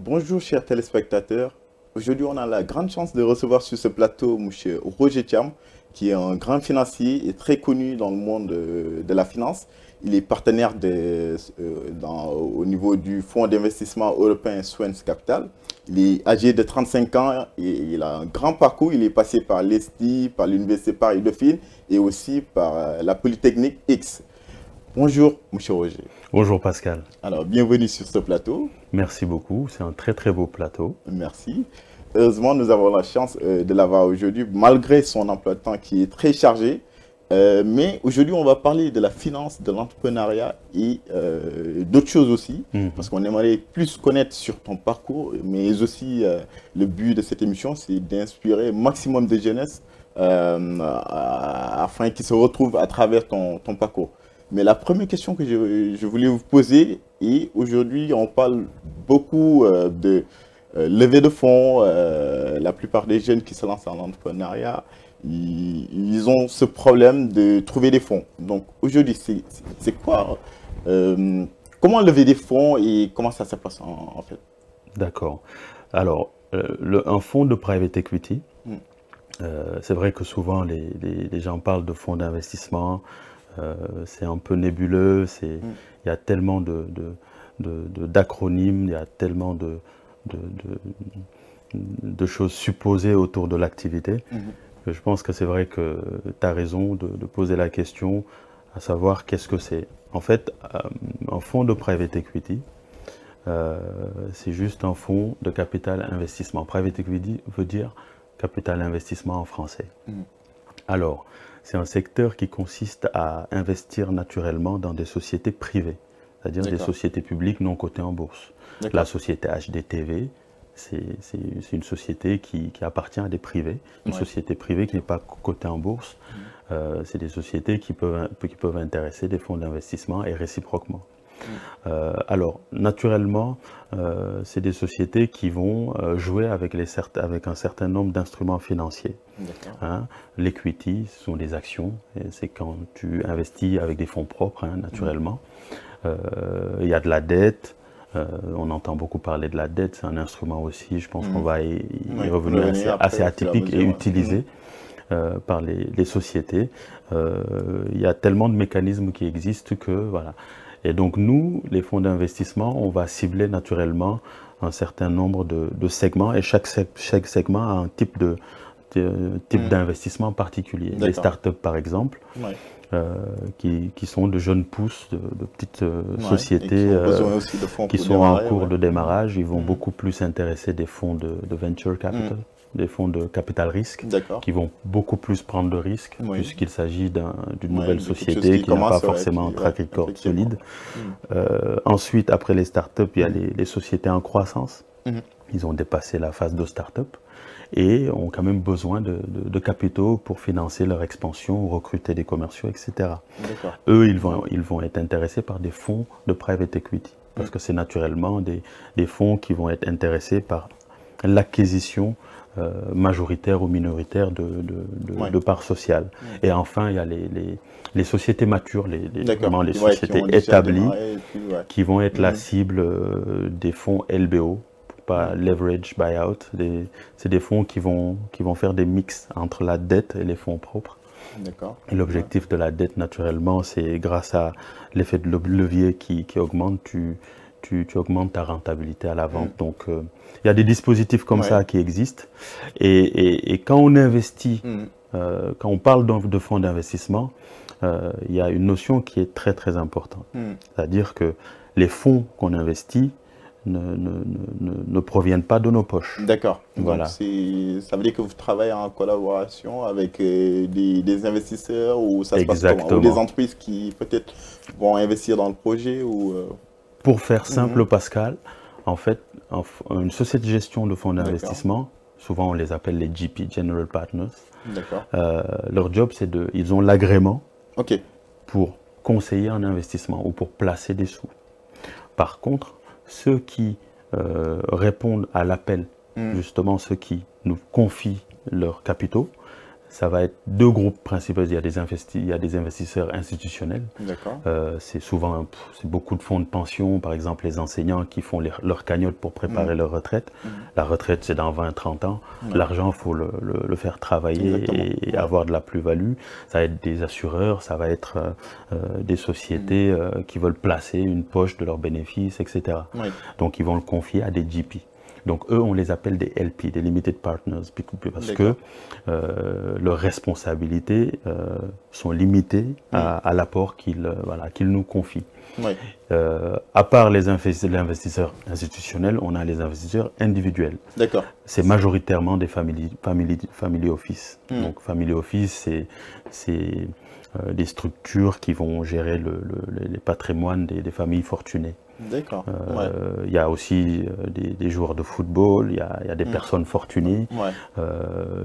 Bonjour chers téléspectateurs. Aujourd'hui, on a la grande chance de recevoir sur ce plateau M. Roger Thiam, qui est un grand financier et très connu dans le monde de la finance. Il est partenaire au niveau du fonds d'investissement européen Swens Capital. Il est âgé de 35 ans et il a un grand parcours. Il est passé par l'ESTI, par l'Université Paris-Dauphine et aussi par la Polytechnique X. Bonjour M. Roger. Bonjour Pascal. Alors, bienvenue sur ce plateau. Merci beaucoup, c'est un très très beau plateau. Merci. Heureusement, nous avons la chance de l'avoir aujourd'hui, malgré son emploi de temps qui est très chargé. Mais aujourd'hui, on va parler de la finance, de l'entrepreneuriat et d'autres choses aussi. Parce qu'on aimerait plus connaître sur ton parcours, mais aussi le but de cette émission, c'est d'inspirer un maximum de jeunesse afin qu'ils se retrouvent à travers ton parcours. Mais la première question que je voulais vous poser, et aujourd'hui on parle beaucoup de levée de fonds, la plupart des jeunes qui se lancent en entrepreneuriat, ils ont ce problème de trouver des fonds. Donc aujourd'hui, c'est quoi, comment lever des fonds et comment ça se passe en fait? D'accord. Alors, un fonds de private equity, c'est vrai que souvent les gens parlent de fonds d'investissement. C'est un peu nébuleux, il y a tellement d'acronymes, il y a tellement de choses supposées autour de l'activité. Que je pense que c'est vrai que tu as raison de poser la question, à savoir qu'est-ce que c'est. En fait, un fonds de private equity, c'est juste un fonds de capital investissement. Private equity veut dire capital investissement en français. Alors, c'est un secteur qui consiste à investir naturellement dans des sociétés privées, c'est-à-dire des sociétés publiques non cotées en bourse. La société HDTV, c'est une société qui appartient à des privés. Une société privée qui n'est pas cotée en bourse, c'est des sociétés qui peuvent intéresser des fonds d'investissement et réciproquement. Alors, naturellement, c'est des sociétés qui vont jouer avec un certain nombre d'instruments financiers. L'equity, ce sont des actions, c'est quand tu investis avec des fonds propres, naturellement. Il y a de la dette, on entend beaucoup parler de la dette, c'est un instrument aussi, je pense qu'on va y revenir, assez atypique et utilisé par les sociétés. Il y a tellement de mécanismes qui existent que, voilà. Et donc nous, les fonds d'investissement, on va cibler naturellement un certain nombre de segments et chaque segment a un type d'investissement particulier. Les startups par exemple, qui sont de jeunes pousses, de petites sociétés qui sont en cours de démarrage, ils vont beaucoup plus s'intéresser des fonds de venture capital. Des fonds de capital risque qui vont beaucoup plus prendre de risques puisqu'il s'agit d'une nouvelle société qui n'a pas forcément un track record solide. Ensuite, après les startups, il y a les sociétés en croissance. Ils ont dépassé la phase de start-up et ont quand même besoin de capitaux pour financer leur expansion, recruter des commerciaux, etc. Eux, ils vont être intéressés par des fonds de private equity parce que c'est naturellement des fonds qui vont être intéressés par l'acquisition majoritaire ou minoritaire de parts sociales. Et enfin, il y a les sociétés matures, les sociétés établies qui vont être la cible des fonds LBO, pas leverage buyout. C'est des fonds qui vont faire des mix entre la dette et les fonds propres. Et l'objectif de la dette, naturellement, c'est grâce à l'effet de levier qui augmente, tu augmentes ta rentabilité à la vente. Donc, il y a des dispositifs comme ça qui existent. Et quand on investit, quand on parle de fonds d'investissement, il y a une notion qui est très très importante. C'est-à-dire que les fonds qu'on investit ne proviennent pas de nos poches. D'accord. Voilà. Ça veut dire que vous travaillez en collaboration avec des investisseurs ou ça se passe comment? Ou des entreprises qui peut-être vont investir dans le projet ou Pour faire simple, Pascal, en fait, une société de gestion de fonds d'investissement, souvent on les appelle les GP, General Partners. Leur job, ils ont l'agrément pour conseiller en investissement ou pour placer des sous. Par contre, ceux qui répondent à l'appel, justement ceux qui nous confient leurs capitaux, Ça va être deux groupes principaux. Il y a des investisseurs institutionnels. C'est souvent beaucoup de fonds de pension, par exemple les enseignants qui font leur cagnotte pour préparer leur retraite. La retraite, c'est dans 20-30 ans. L'argent, il faut le faire travailler et avoir de la plus-value. Ça va être des assureurs, ça va être des sociétés qui veulent placer une poche de leurs bénéfices, etc. Donc, ils vont le confier à des GP. Donc eux, on les appelle des LP, des Limited Partners, parce que leurs responsabilités sont limitées à l'apport qu'ils nous confient. À part les investisseurs institutionnels, on a les investisseurs individuels. C'est majoritairement des family office. Donc family office, c'est des structures qui vont gérer les patrimoines des familles fortunées. Il y a aussi des joueurs de football, il y a des personnes fortunées,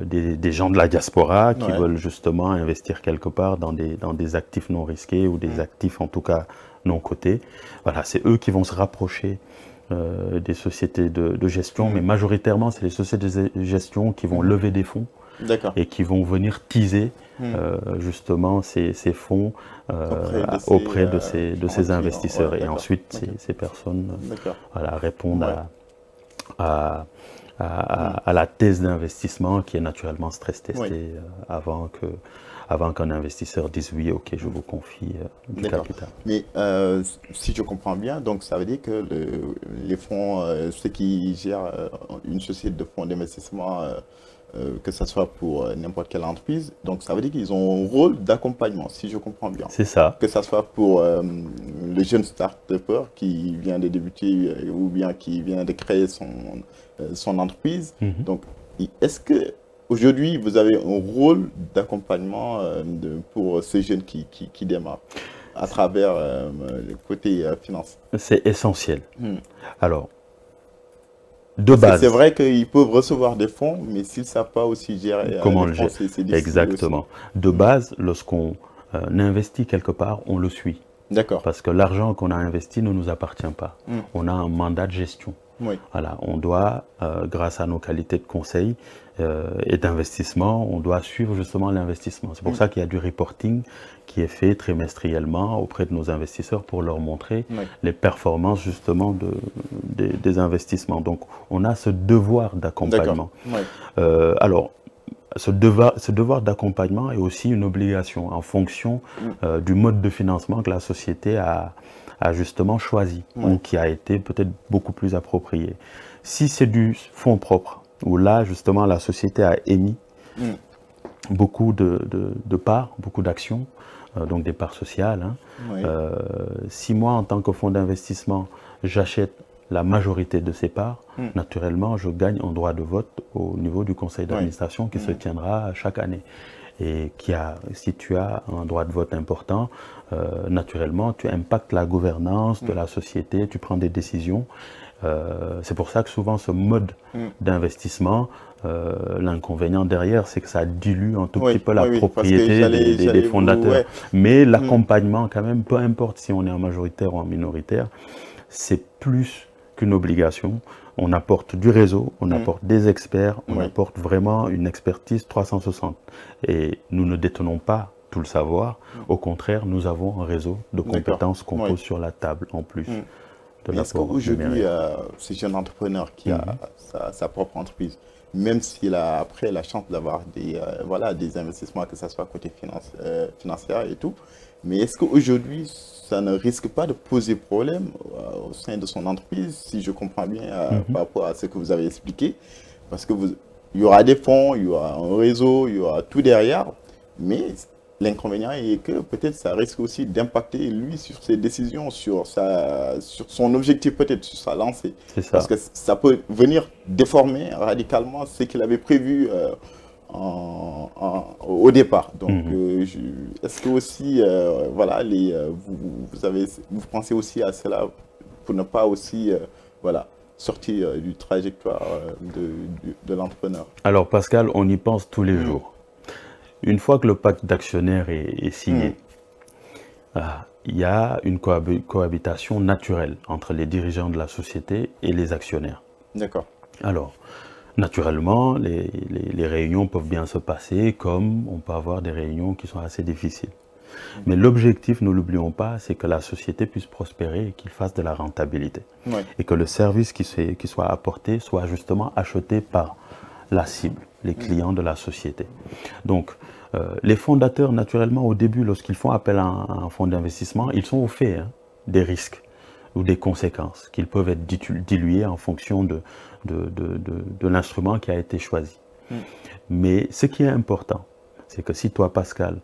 des gens de la diaspora qui veulent justement investir quelque part dans des actifs non risqués ou des actifs en tout cas non cotés. Voilà, c'est eux qui vont se rapprocher des sociétés de gestion, mais majoritairement c'est les sociétés de gestion qui vont lever des fonds et qui vont venir teaser justement ces fonds auprès de ces investisseurs. Et ensuite, ces personnes répondent à la thèse d'investissement qui est naturellement stress testée avant qu'un investisseur dise oui, ok, je vous confie du capital. Mais si je comprends bien, donc ça veut dire que les fonds, ceux qui gèrent une société de fonds d'investissement, que ce soit pour n'importe quelle entreprise, donc ça veut dire qu'ils ont un rôle d'accompagnement, si je comprends bien. C'est ça. Que ce soit pour le jeune start-upper qui vient de débuter ou bien qui vient de créer son entreprise. Donc, est-ce que aujourd'hui vous avez un rôle d'accompagnement pour ces jeunes qui démarrent à travers le côté finance? C'est essentiel. Alors, c'est vrai qu'ils peuvent recevoir des fonds, mais s'ils ne savent pas aussi gérer comment le gérer, c'est difficile. Exactement. Aussi. De base, lorsqu'on investit quelque part, on le suit. Parce que l'argent qu'on a investi ne nous appartient pas. On a un mandat de gestion. Voilà, on doit, grâce à nos qualités de conseil et d'investissement, on doit suivre justement l'investissement. C'est pour ça qu'il y a du reporting qui est fait trimestriellement auprès de nos investisseurs pour leur montrer les performances justement des investissements. Donc, on a ce devoir d'accompagnement. Alors, ce devoir d'accompagnement est aussi une obligation en fonction du mode de financement que la société a justement choisi ou qui a été peut-être beaucoup plus approprié. Si c'est du fonds propre, où là justement la société a émis beaucoup de parts, beaucoup d'actions, donc des parts sociales. Si moi en tant que fonds d'investissement j'achète la majorité de ces parts, naturellement je gagne un droit de vote au niveau du conseil d'administration qui se tiendra chaque année. Et si tu as un droit de vote important, naturellement, tu impactes la gouvernance de la société, tu prends des décisions. C'est pour ça que souvent, ce mode d'investissement, l'inconvénient derrière, c'est que ça dilue un tout petit peu la propriété des fondateurs. Mais l'accompagnement, quand même, peu importe si on est en majoritaire ou en minoritaire, c'est plus qu'une obligation. On apporte du réseau, on apporte des experts, on apporte vraiment une expertise 360. Et nous ne détenons pas tout le savoir. Au contraire, nous avons un réseau de compétences qu'on pose sur la table en plus. Est-ce qu'aujourd'hui, ce jeune entrepreneur qui a sa propre entreprise, même s'il a après la chance d'avoir des investissements, que ce soit côté financier et tout, mais est-ce qu'aujourd'hui, ça ne risque pas de poser problème au sein de son entreprise, si je comprends bien par rapport à ce que vous avez expliqué? Parce que il y aura des fonds, il y aura un réseau, il y aura tout derrière, mais l'inconvénient est que peut-être ça risque aussi d'impacter lui sur ses décisions, sur son objectif peut-être, sur sa lancée. Parce que ça peut venir déformer radicalement ce qu'il avait prévu au départ. Donc, est-ce que aussi, vous pensez aussi à cela pour ne pas aussi, sortir du trajectoire de l'entrepreneur? Alors, Pascal, on y pense tous les jours. Une fois que le pacte d'actionnaires est signé, il y a une cohabitation naturelle entre les dirigeants de la société et les actionnaires. D'accord. Alors, Naturellement, les réunions peuvent bien se passer, comme on peut avoir des réunions qui sont assez difficiles. Mais l'objectif, ne l'oublions pas, c'est que la société puisse prospérer et qu'il fasse de la rentabilité. Ouais. Et que le service qui soit apporté soit justement acheté par la cible, les clients de la société. Donc, les fondateurs, naturellement, au début, lorsqu'ils font appel à un fonds d'investissement, ils sont au fait des risques ou des conséquences qui peuvent être diluées en fonction de l'instrument qui a été choisi. Mais ce qui est important, c'est que si toi, Pascal,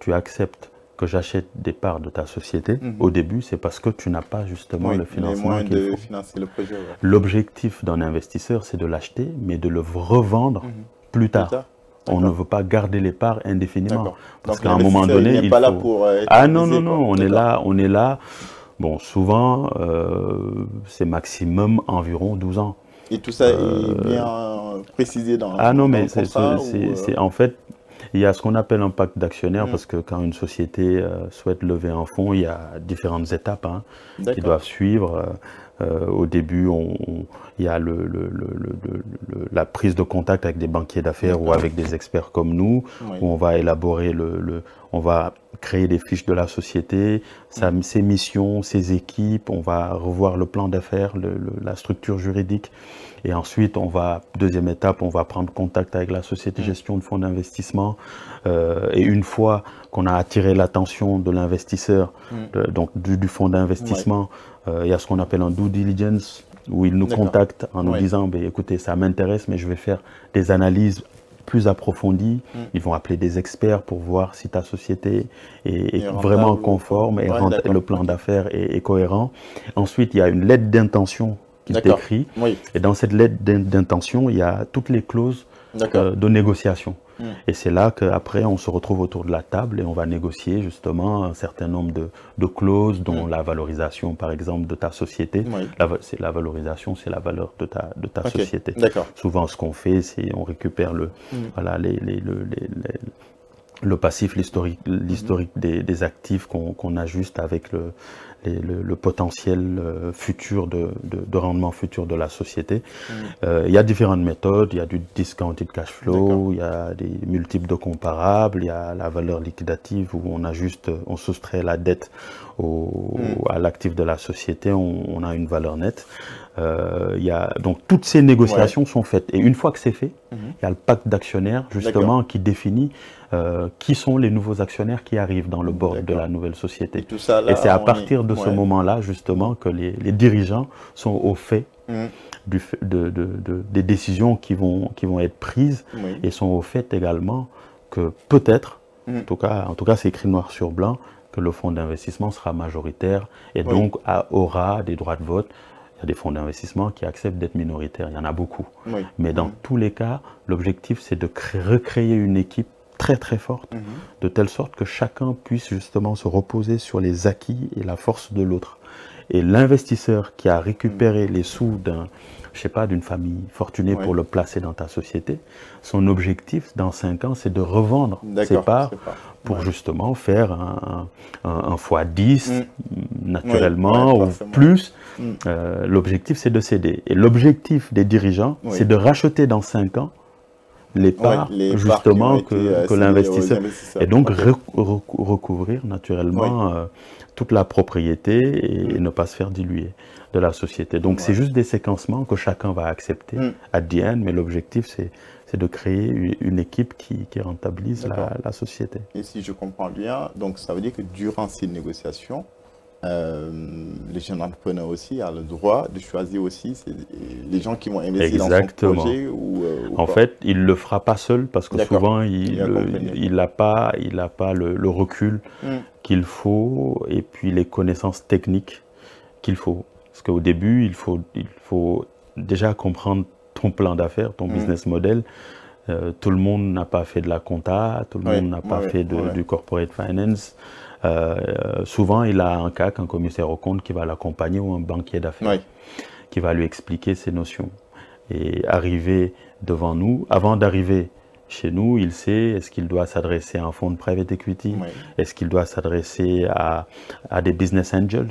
tu acceptes que j'achète des parts de ta société, au début, c'est parce que tu n'as pas justement le financement qu'il faut. Financer le projet. Ouais. L'objectif d'un investisseur, c'est de l'acheter, mais de le revendre plus tard. On ne veut pas garder les parts indéfiniment. Parce qu'à un moment donné, il faut... là pour non, on est là. Bon, souvent, c'est maximum environ 12 ans. Et tout ça est bien précisé dans mais c'est en fait, il y a ce qu'on appelle un pacte d'actionnaires, parce que quand une société souhaite lever un fonds, il y a différentes étapes qui doivent suivre. Au début, il y a la prise de contact avec des banquiers d'affaires ou avec des experts comme nous, où on va élaborer on va créer des fiches de la société, ses missions, ses équipes, on va revoir le plan d'affaires, la structure juridique. Et ensuite, deuxième étape, on va prendre contact avec la société gestion de fonds d'investissement. Et une fois qu'on a attiré l'attention de l'investisseur, donc du fonds d'investissement, il y a ce qu'on appelle un due diligence, où il nous contacte en nous disant, écoutez, ça m'intéresse, mais je vais faire des analyses plus approfondies. Ils vont appeler des experts pour voir si ta société est vraiment conforme et le plan d'affaires est cohérent. Ensuite, il y a une lettre d'intention qu'il t'écrit. Et dans cette lettre d'intention, il y a toutes les clauses de négociation. Et c'est là qu'après, on se retrouve autour de la table et on va négocier justement un certain nombre de clauses, dont la valorisation, par exemple, de ta société. La valorisation, c'est la valeur de ta société. Souvent, ce qu'on fait, c'est on récupère le passif, l'historique des actifs qu'on ajuste avec le potentiel futur de rendement futur de la société. Il y a différentes méthodes, il y a du discounted cash flow, il y a des multiples de comparables, il y a la valeur liquidative où on soustrait la dette à l'actif de la société, on a une valeur nette. Donc toutes ces négociations sont faites. Et une fois que c'est fait, il y a le pacte d'actionnaires justement qui définit qui sont les nouveaux actionnaires qui arrivent dans le board de la nouvelle société. Et c'est à partir de ce moment-là justement que les dirigeants sont au fait des décisions qui vont être prises et sont au fait également que peut-être, en tout cas c'est écrit noir sur blanc, que le fonds d'investissement sera majoritaire et donc aura des droits de vote. Il y a des fonds d'investissement qui acceptent d'être minoritaires, il y en a beaucoup. Mais dans tous les cas, l'objectif c'est de recréer une équipe très très forte, de telle sorte que chacun puisse justement se reposer sur les acquis et la force de l'autre. Et l'investisseur qui a récupéré les sous d'une famille fortunée pour le placer dans ta société, son objectif dans 5 ans, c'est de revendre ses parts pour justement faire un x10 naturellement ou plus. L'objectif, c'est de céder. Et l'objectif des dirigeants, c'est de racheter dans 5 ans les parts justement que l'investisseur... Et donc recouvrir naturellement toute la propriété et ne pas se faire diluer de la société. Donc c'est juste des séquencements que chacun va accepter at the end, mais l'objectif c'est de créer une équipe qui rentabilise la société. Et si je comprends bien, donc ça veut dire que durant ces négociations, les jeunes entrepreneurs aussi ont le droit de choisir aussi les gens qui vont investir dans son projet en fait, il ne le fera pas seul parce que souvent il n'a pas le recul qu'il faut et puis les connaissances techniques qu'il faut. Parce qu'au début, il faut déjà comprendre ton plan d'affaires, ton business model. Tout le monde n'a pas fait de la compta, tout le monde n'a pas fait du corporate finance. Souvent, il a un CAC, un commissaire aux comptes qui va l'accompagner ou un banquier d'affaires qui va lui expliquer ces notions. Et arriver devant nous, avant d'arriver chez nous, il sait est-ce qu'il doit s'adresser à un fonds de private equity, est-ce qu'il doit s'adresser à des business angels,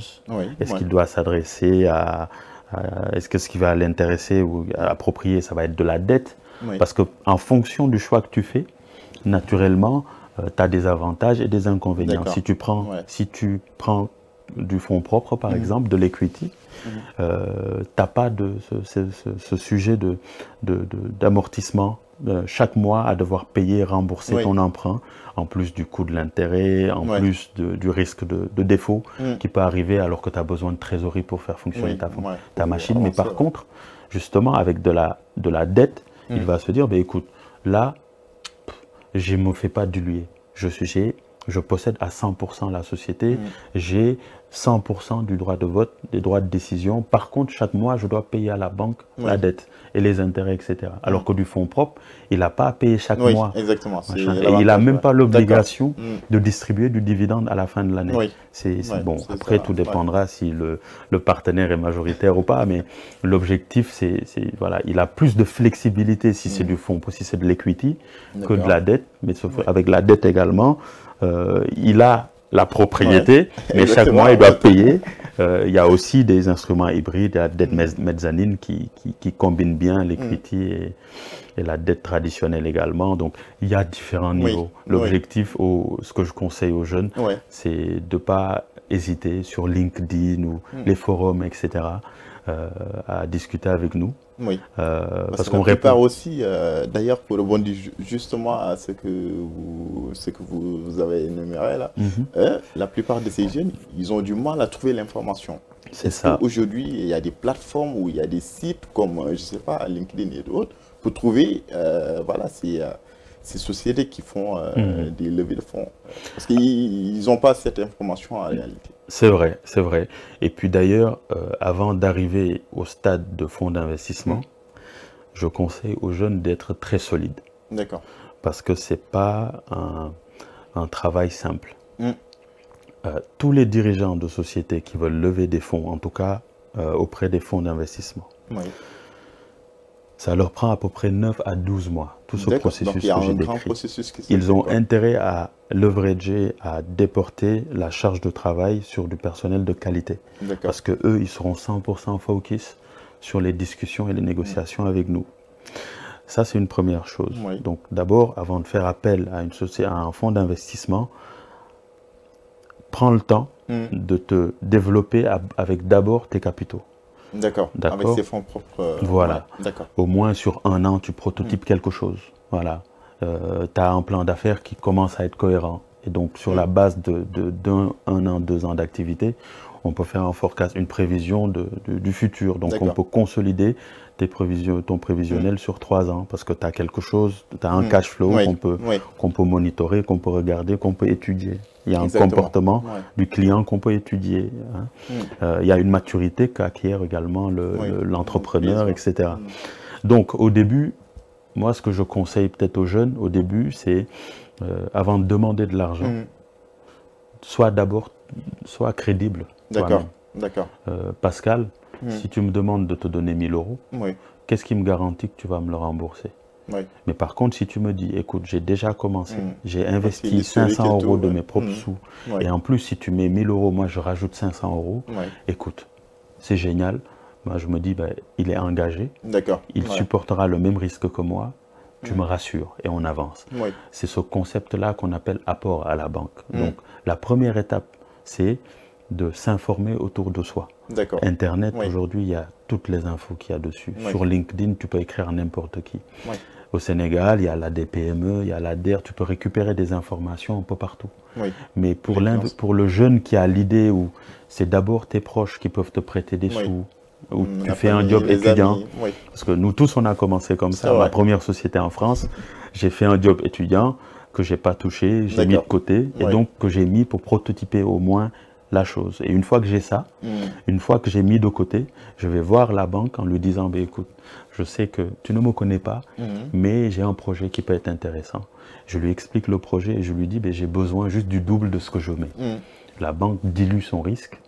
est-ce qu'il doit s'adresser à Est-ce que ce qui va l'intéresser ou approprier, ça va être de la dette? Parce qu'en fonction du choix que tu fais, naturellement, tu as des avantages et des inconvénients. Si tu prends du fonds propre, par exemple, de l'equity, tu n'as pas ce sujet d'amortissement chaque mois à devoir payer, rembourser ton emprunt, en plus du coût de l'intérêt, en plus du risque de défaut qui peut arriver alors que tu as besoin de trésorerie pour faire fonctionner ta machine. Mais par contre, justement, avec de la dette, il va se dire, bah, écoute, là, je ne me fais pas diluer. Je possède à 100% la société, j'ai 100% du droit de vote, des droits de décision. Par contre, chaque mois, je dois payer à la banque la dette et les intérêts, etc. Alors que du fonds propre, il n'a pas à payer chaque mois. Exactement. Et il n'a même pas l'obligation de distribuer du dividende à la fin de l'année. Bon, après, tout dépendra si le partenaire est majoritaire ou pas, mais l'objectif, voilà, il a plus de flexibilité si c'est du fonds, si c'est de l'equity, que de la dette. Mais avec la dette également, il a la propriété, mais chaque mois, il doit payer. Il y a aussi des instruments hybrides, la dette mezzanine qui combine bien l'equity et la dette traditionnelle également. Donc, il y a différents niveaux. L'objectif, ce que je conseille aux jeunes, c'est de ne pas hésiter sur LinkedIn ou les forums, etc., à discuter avec nous. Parce qu'on répare aussi, d'ailleurs, pour rebondir justement à ce que vous avez énuméré là, la plupart de ces jeunes, ils ont du mal à trouver l'information. C'est ça. Aujourd'hui, il y a des plateformes où il y a des sites comme, je sais pas, LinkedIn et d'autres, pour trouver voilà, ces sociétés qui font des levées de fonds. Parce qu'ils n'ont pas cette information en réalité. C'est vrai, c'est vrai. Et puis d'ailleurs, avant d'arriver au stade de fonds d'investissement, je conseille aux jeunes d'être très solides. D'accord. Parce que ce n'est pas un travail simple. Tous les dirigeants de sociétés qui veulent lever des fonds, en tout cas auprès des fonds d'investissement, ça leur prend à peu près 9 à 12 mois, tout ce processus que j'ai décrit. Ils ont intérêt à leverager, à déporter la charge de travail sur du personnel de qualité. Parce qu'eux, ils seront 100% focus sur les discussions et les négociations avec nous. Ça, c'est une première chose. Donc d'abord, avant de faire appel à une société, à un fonds d'investissement, prends le temps de te développer avec d'abord tes capitaux. D'accord, avec ses fonds propres. Voilà. Au moins sur un an, tu prototypes quelque chose. Voilà. Tu as un plan d'affaires qui commence à être cohérent. Et donc, sur la base d'un an, 2 ans d'activité, on peut faire un forecast, une prévision du futur. Donc, on peut consolider ton prévisionnel sur 3 ans parce que tu as quelque chose, tu as un cash flow qu'on peut monitorer, qu'on peut regarder, qu'on peut étudier. Il y a un comportement du client qu'on peut étudier. Il y a une maturité qu'acquiert également l'entrepreneur, etc. Donc, au début, moi, ce que je conseille peut-être aux jeunes, au début, c'est, avant de demander de l'argent, sois crédible. D'accord. Pascal, si tu me demandes de te donner 1000 euros, qu'est-ce qui me garantit que tu vas me le rembourser? Mais par contre, si tu me dis, écoute, j'ai déjà commencé, j'ai investi 500 euros de mes propres sous, et en plus, si tu mets 1000 euros, moi, je rajoute 500 euros, écoute, c'est génial. Moi, je me dis, ben, il est engagé, il supportera le même risque que moi, tu me rassures et on avance. C'est ce concept-là qu'on appelle apport à la banque. Donc, la première étape, c'est de s'informer autour de soi. Internet, aujourd'hui, il y a toutes les infos qu'il y a dessus. Sur LinkedIn, tu peux écrire n'importe qui. Au Sénégal, il y a l'ADPME, il y a l'ADER, tu peux récupérer des informations un peu partout. Mais pour le jeune qui a l'idée où c'est d'abord tes proches qui peuvent te prêter des sous, où tu fais un job étudiant, parce que nous tous, on a commencé comme ça. Ma première société en France, j'ai fait un job étudiant que je n'ai pas touché, j'ai mis de côté, et donc que j'ai mis pour prototyper au moins la chose. Et une fois que j'ai ça, une fois que j'ai mis de côté, je vais voir la banque en lui disant, bah, écoute, je sais que tu ne me connais pas, mais j'ai un projet qui peut être intéressant. Je lui explique le projet et je lui dis, bah, j'ai besoin juste du double de ce que je mets. La banque dilue son risque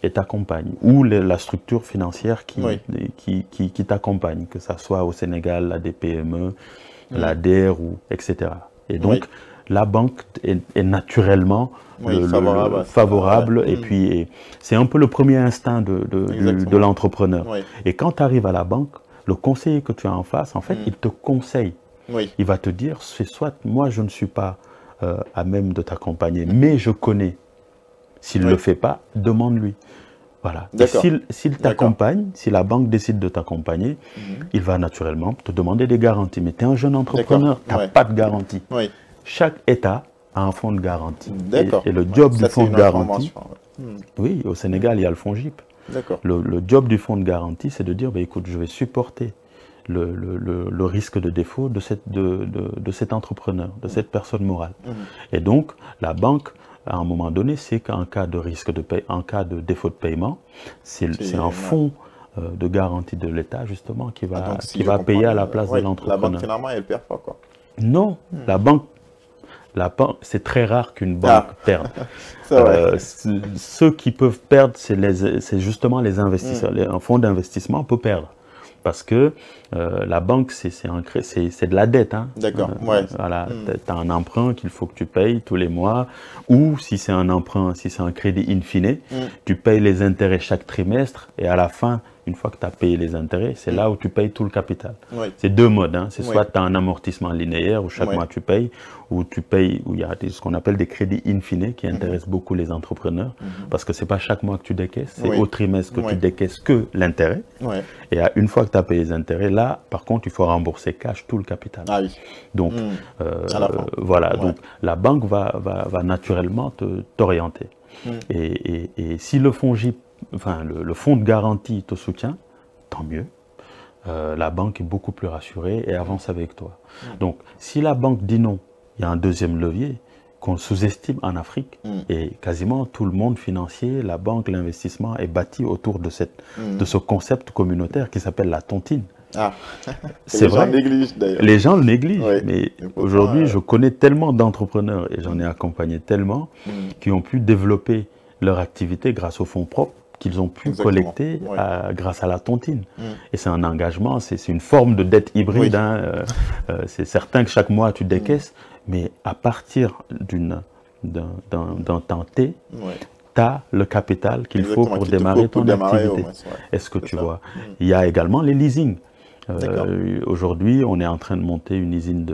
et t'accompagne. Ou la structure financière qui t'accompagne, que ça soit au Sénégal, la DPME, la DER, etc. Et donc, la banque est naturellement favorable et puis c'est un peu le premier instinct de l'entrepreneur. Oui. Et quand tu arrives à la banque, le conseiller que tu as en face, en fait, il te conseille. Oui. Il va te dire, c'est soit moi je ne suis pas à même de t'accompagner, mais je connais. S'il ne le fait pas, demande-lui. Voilà. Et s'il t'accompagne, si la banque décide de t'accompagner, il va naturellement te demander des garanties. Mais tu es un jeune entrepreneur, tu n'as pas de garantie. Oui. Chaque État a un fonds de garantie. Et le job du fonds de garantie, oui, au Sénégal, il y a le fonds GIP. Le job du fonds de garantie, c'est de dire, bah, écoute, je vais supporter le risque de défaut de cet entrepreneur, de cette personne morale. Et donc, la banque, à un moment donné, c'est qu'en cas de risque en cas de défaut de paiement, c'est un fonds de garantie de l'État, justement, qui va payer à la place de l'entrepreneur. La banque, finalement, elle ne perd pas, quoi. Non, la banque, c'est très rare qu'une banque perde. Ceux qui peuvent perdre, c'est justement les investisseurs. Un fonds d'investissement peut perdre. Parce que la banque, c'est de la dette. Hein. D'accord. Voilà, tu as un emprunt qu'il faut que tu payes tous les mois. Ou si c'est un emprunt, si c'est un crédit in fine, tu payes les intérêts chaque trimestre. Et à la fin, une fois que tu as payé les intérêts, c'est là où tu payes tout le capital. C'est deux modes. Hein. C'est soit tu as un amortissement linéaire où chaque mois tu payes, ou tu payes, où il y a ce qu'on appelle des crédits in fine qui intéressent beaucoup les entrepreneurs. Parce que ce n'est pas chaque mois que tu décaisses, c'est au trimestre que tu décaisses que l'intérêt. Et une fois que tu as payé les intérêts, là, par contre, il faut rembourser cash tout le capital. Donc, voilà. Donc, la banque va naturellement t'orienter. Et si le fonds GIP, enfin, le fonds de garantie te soutient, tant mieux. La banque est beaucoup plus rassurée et avance avec toi. Donc, si la banque dit non, il y a un deuxième levier qu'on sous-estime en Afrique. Et quasiment tout le monde financier, la banque, l'investissement est bâti autour de ce concept communautaire qui s'appelle la tontine. C'est vrai. Les gens négligent d'ailleurs. Les gens le négligent, mais aujourd'hui, je connais tellement d'entrepreneurs et j'en ai accompagné tellement qui ont pu développer leur activité grâce aux fonds propres qu'ils ont pu collecter grâce à la tontine. Et c'est un engagement, c'est une forme de dette hybride. Hein. C'est certain que chaque mois tu décaisses, mais à partir d'un temps T, tu as le capital qu'il faut pour démarrer ton activité. Est-ce que tu vois? Il y a également les leasing. Aujourd'hui, on est en train de monter une usine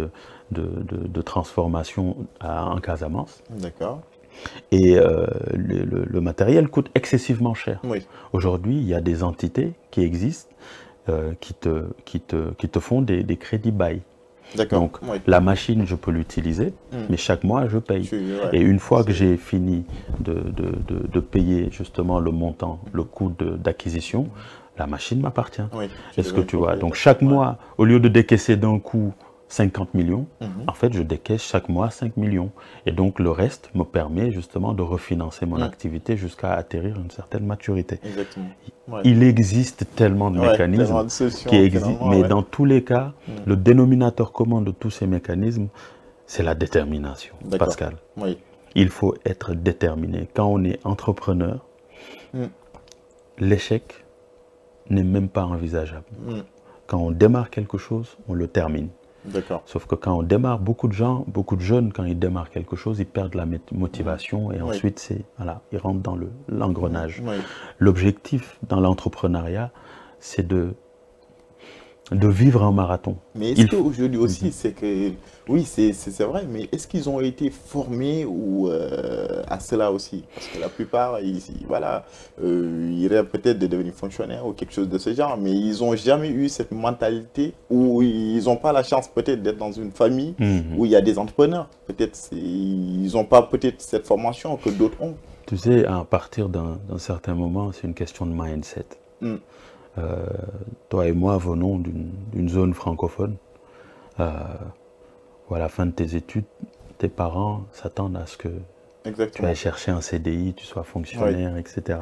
de transformation en Casamance. D'accord. Et le matériel coûte excessivement cher. Aujourd'hui, il y a des entités qui existent qui te font des crédits bail. Donc, la machine, je peux l'utiliser, mais chaque mois, je paye. Et une fois que j'ai fini de payer justement le montant, le coût d'acquisition, la machine m'appartient. Est-ce que tu vois? Donc, chaque mois, au lieu de décaisser d'un coup 50 millions, en fait, je décaisse chaque mois 5 millions. Et donc, le reste me permet justement de refinancer mon activité jusqu'à atterrir une certaine maturité. Il existe tellement de mécanismes qui existent, mais dans tous les cas, le dénominateur commun de tous ces mécanismes, c'est la détermination, Pascal. Il faut être déterminé. Quand on est entrepreneur, l'échec n'est même pas envisageable. Quand on démarre quelque chose, on le termine. Sauf que quand on démarre, beaucoup de jeunes, quand ils démarrent quelque chose, ils perdent la motivation et ensuite, ils rentrent dans l'engrenage. L'objectif dans l'entrepreneuriat, c'est de vivre un marathon. Mais est-ce qu'aujourd'hui aussi, c'est que, oui, c'est vrai, mais est-ce qu'ils ont été formés à cela aussi? Parce que la plupart, ils rêvent peut-être de devenir fonctionnaires ou quelque chose de ce genre, mais ils n'ont jamais eu cette mentalité ou ils n'ont pas la chance peut-être d'être dans une famille où il y a des entrepreneurs. Peut-être ils n'ont pas peut-être cette formation que d'autres ont. Tu sais, à partir d'un certain moment, c'est une question de mindset. Toi et moi venons d'une zone francophone où à la fin de tes études, tes parents s'attendent à ce que tu ailles chercher un CDI, tu sois fonctionnaire, etc.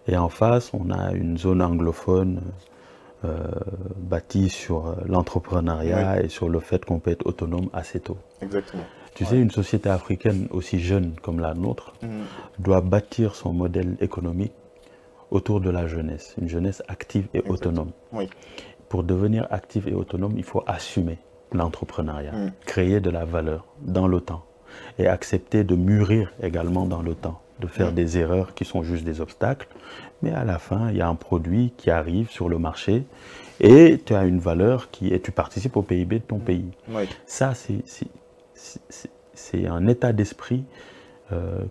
Et en face, on a une zone anglophone bâtie sur l'entrepreneuriat et sur le fait qu'on peut être autonome assez tôt. Tu sais, une société africaine aussi jeune comme la nôtre doit bâtir son modèle économique autour de la jeunesse, une jeunesse active et autonome. Pour devenir active et autonome, il faut assumer. l'entrepreneuriat, créer de la valeur dans le temps et accepter de mûrir également dans le temps, de faire des erreurs qui sont juste des obstacles, mais à la fin, il y a un produit qui arrive sur le marché et tu as une valeur et tu participes au PIB de ton pays. Ça, c'est un état d'esprit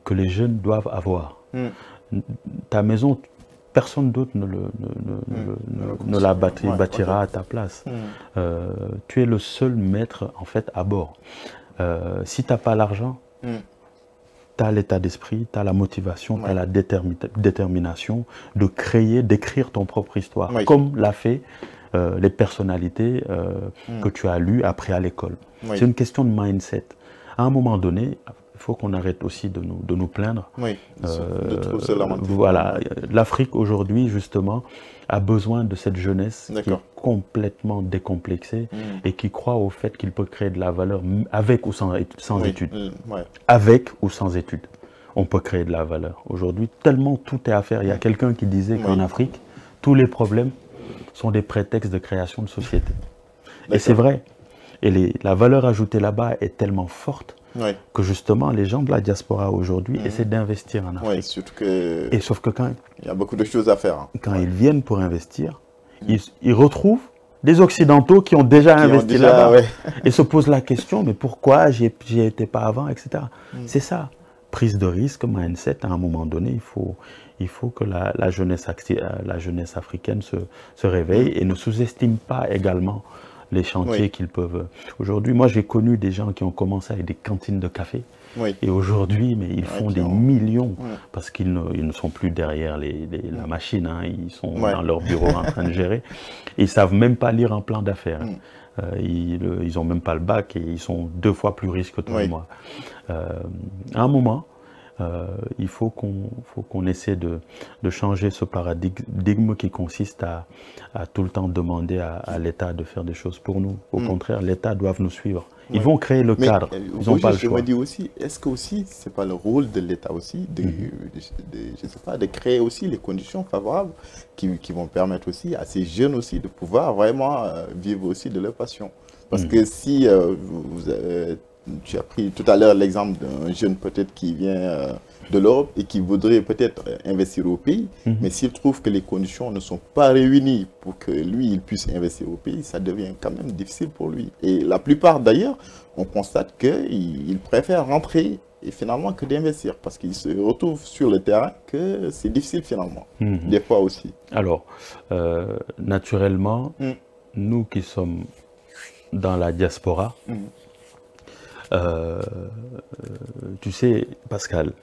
que les jeunes doivent avoir. Ta maison, personne d'autre ne la bâtira à ta place. Tu es le seul maître en fait à bord. Si tu n'as pas l'argent, tu as l'état d'esprit, tu as la motivation, tu as la détermination de créer, d'écrire ton propre histoire, comme l'a fait les personnalités que tu as lues, appris à l'école. C'est une question de mindset. À un moment donné, il faut qu'on arrête aussi de nous plaindre. Voilà, l'Afrique aujourd'hui, justement, a besoin de cette jeunesse qui est complètement décomplexée et qui croit au fait qu'il peut créer de la valeur avec ou sans études. Avec ou sans études, on peut créer de la valeur. Aujourd'hui, tellement tout est à faire. Il y a quelqu'un qui disait qu'en Afrique, tous les problèmes sont des prétextes de création de société. Et c'est vrai. Et la valeur ajoutée là-bas est tellement forte que justement les gens de la diaspora aujourd'hui essaient d'investir en Afrique. Sauf que quand il y a beaucoup de choses à faire. Quand ils viennent pour investir, ils retrouvent des Occidentaux qui ont déjà investi là-bas et se posent la question, mais pourquoi j'y étais pas avant, etc. C'est ça. Prise de risque, mindset, à un moment donné, il faut que la jeunesse africaine se réveille et ne sous-estime pas également les chantiers qu'ils peuvent. Aujourd'hui, moi j'ai connu des gens qui ont commencé avec des cantines de café et aujourd'hui, mais ils font des millions parce qu'ils ne sont plus derrière la machine, ils sont dans leur bureau en train de gérer. Et ils ne savent même pas lire un plan d'affaires. Ils n'ont même pas le bac et ils sont 2 fois plus riches que toi et moi. À un moment, il faut qu'on essaie de changer ce paradigme qui consiste à tout le temps demander à l'État de faire des choses pour nous. Au contraire, l'État doit nous suivre. Ils vont créer le cadre. Ils n'ont pas le choix. Je me dis aussi, est-ce que aussi, c'est pas le rôle de l'État aussi je sais pas, de créer aussi les conditions favorables qui vont permettre aussi à ces jeunes aussi de pouvoir vraiment vivre aussi de leur passion. Parce que si tu as pris tout à l'heure l'exemple d'un jeune peut-être qui vient de l'Europe et qui voudrait peut-être investir au pays, mais s'il trouve que les conditions ne sont pas réunies pour que lui, il puisse investir au pays, ça devient quand même difficile pour lui. Et la plupart d'ailleurs, on constate qu'il préfère rentrer et finalement que d'investir parce qu'il se retrouve sur le terrain que c'est difficile finalement, des fois aussi. Alors, naturellement, nous qui sommes dans la diaspora, tu sais, Pascal,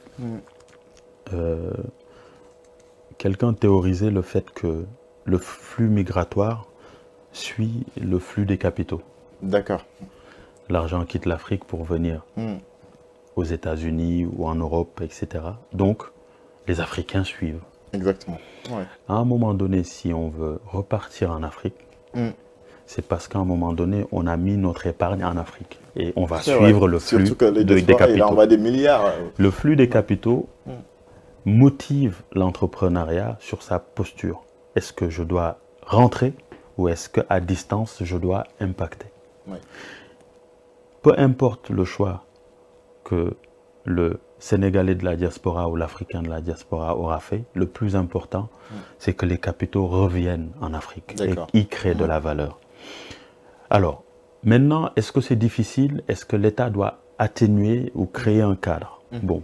quelqu'un théorisait le fait que le flux migratoire suit le flux des capitaux. D'accord. L'argent quitte l'Afrique pour venir aux États-Unis ou en Europe, etc. Donc, les Africains suivent. Exactement. À un moment donné, si on veut repartir en Afrique, c'est parce qu'à un moment donné, on a mis notre épargne en Afrique. Et on va suivre le flux des capitaux. Il envoie des milliards. Le flux des capitaux motive l'entrepreneuriat sur sa posture. Est-ce que je dois rentrer ou est-ce qu'à distance, je dois impacter? Peu importe le choix que le Sénégalais de la diaspora ou l'Africain de la diaspora aura fait, le plus important, c'est que les capitaux reviennent en Afrique et y créent de la valeur. Alors, maintenant, est-ce que c'est difficile? Est-ce que l'État doit atténuer ou créer un cadre? Bon,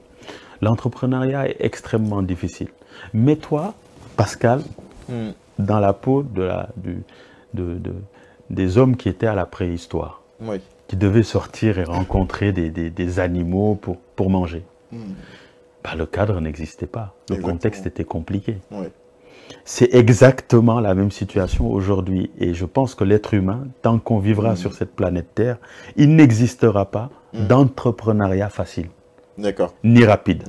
l'entrepreneuriat est extrêmement difficile. Mets-toi, Pascal, dans la peau des hommes qui étaient à la préhistoire, qui devaient sortir et rencontrer des animaux pour manger. Bah, le cadre n'existait pas, le contexte était compliqué. C'est exactement la même situation aujourd'hui. Et je pense que l'être humain, tant qu'on vivra sur cette planète Terre, il n'existera pas d'entrepreneuriat facile. Ni rapide.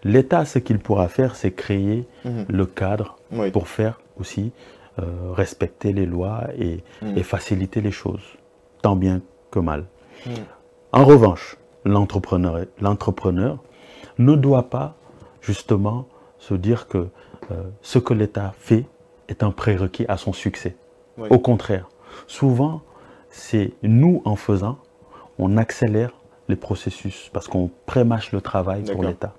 L'État, ce qu'il pourra faire, c'est créer le cadre pour faire aussi respecter les lois et faciliter les choses, tant bien que mal. En revanche, l'entrepreneur ne doit pas justement se dire que ce que l'État fait est un prérequis à son succès. Au contraire, souvent, c'est nous, en faisant, on accélère les processus parce qu'on prémâche le travail pour l'État.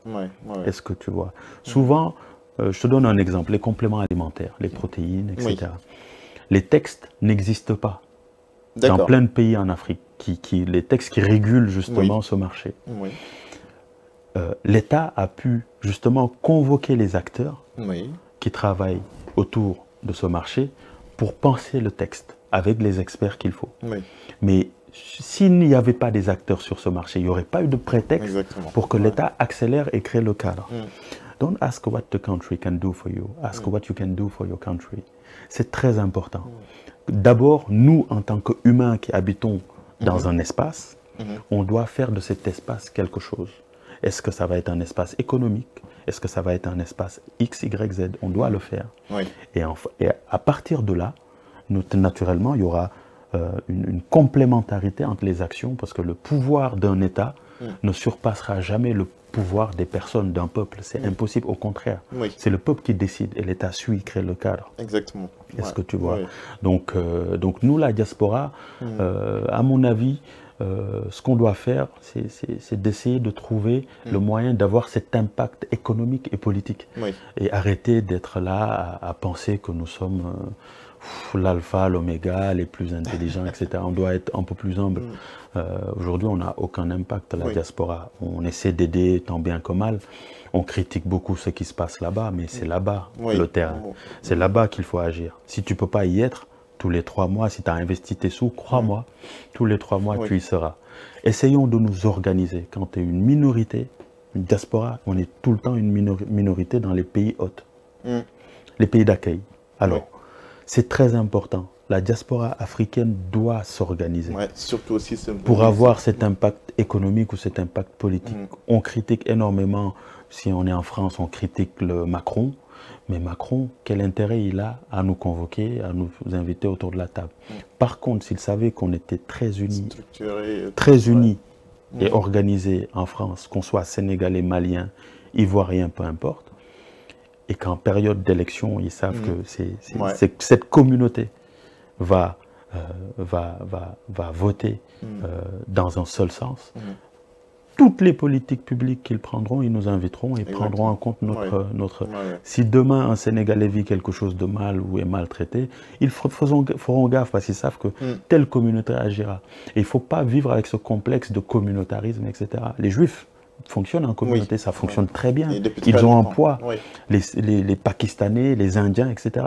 Est-ce que tu vois? Souvent, je te donne un exemple, les compléments alimentaires, les protéines, etc. Les textes n'existent pas dans plein de pays en Afrique, les textes qui régulent justement ce marché. L'État a pu justement convoquer les acteurs qui travaillent autour de ce marché pour penser le texte avec les experts qu'il faut. Mais s'il n'y avait pas des acteurs sur ce marché, il n'y aurait pas eu de prétexte pour que l'État accélère et crée le cadre. Don't ask what the country can do for you. Ask what you can do for your country. C'est très important. D'abord, nous, en tant qu'humains qui habitons dans un espace, on doit faire de cet espace quelque chose. Est-ce que ça va être un espace économique? Est-ce que ça va être un espace X, Y, Z? On doit le faire. Et à partir de là, naturellement, il y aura une complémentarité entre les actions parce que le pouvoir d'un État ne surpassera jamais le pouvoir des personnes, d'un peuple. C'est impossible, au contraire. C'est le peuple qui décide et l'État suit, crée le cadre. Exactement. Est-ce que tu vois? Donc nous, la diaspora, à mon avis, ce qu'on doit faire, c'est d'essayer de trouver le moyen d'avoir cet impact économique et politique. Et arrêter d'être là à penser que nous sommes l'alpha, l'oméga, les plus intelligents, etc. On doit être un peu plus humble. Aujourd'hui, on n'a aucun impact, la diaspora. On essaie d'aider tant bien que mal. On critique beaucoup ce qui se passe là-bas, mais c'est là-bas le terrain. C'est là-bas qu'il faut agir. Si tu ne peux pas y être, tous les 3 mois, si tu as investi tes sous, crois-moi, tous les 3 mois, tu y seras. Essayons de nous organiser. Quand tu es une minorité, une diaspora, on est tout le temps une minorité dans les pays hôtes, les pays d'accueil. Alors, c'est très important. La diaspora africaine doit s'organiser surtout aussi pour avoir cet impact économique ou cet impact politique. On critique énormément, si on est en France, on critique le Macron. Mais Macron, quel intérêt il a à nous convoquer, à nous inviter autour de la table? Par contre, s'il savait qu'on était très unis, et organisés en France, qu'on soit sénégalais, malien, ivoirien, peu importe, et qu'en période d'élection, ils savent que cette communauté va voter dans un seul sens, toutes les politiques publiques qu'ils prendront, ils nous inviteront et prendront en compte notre... Si demain un Sénégalais vit quelque chose de mal ou est maltraité, ils feront gaffe parce qu'ils savent que telle communauté agira. Et il ne faut pas vivre avec ce complexe de communautarisme, etc. Les Juifs fonctionnent en communauté, ça fonctionne très bien. Ils ont un poids. Les Pakistanais, les Indiens, etc.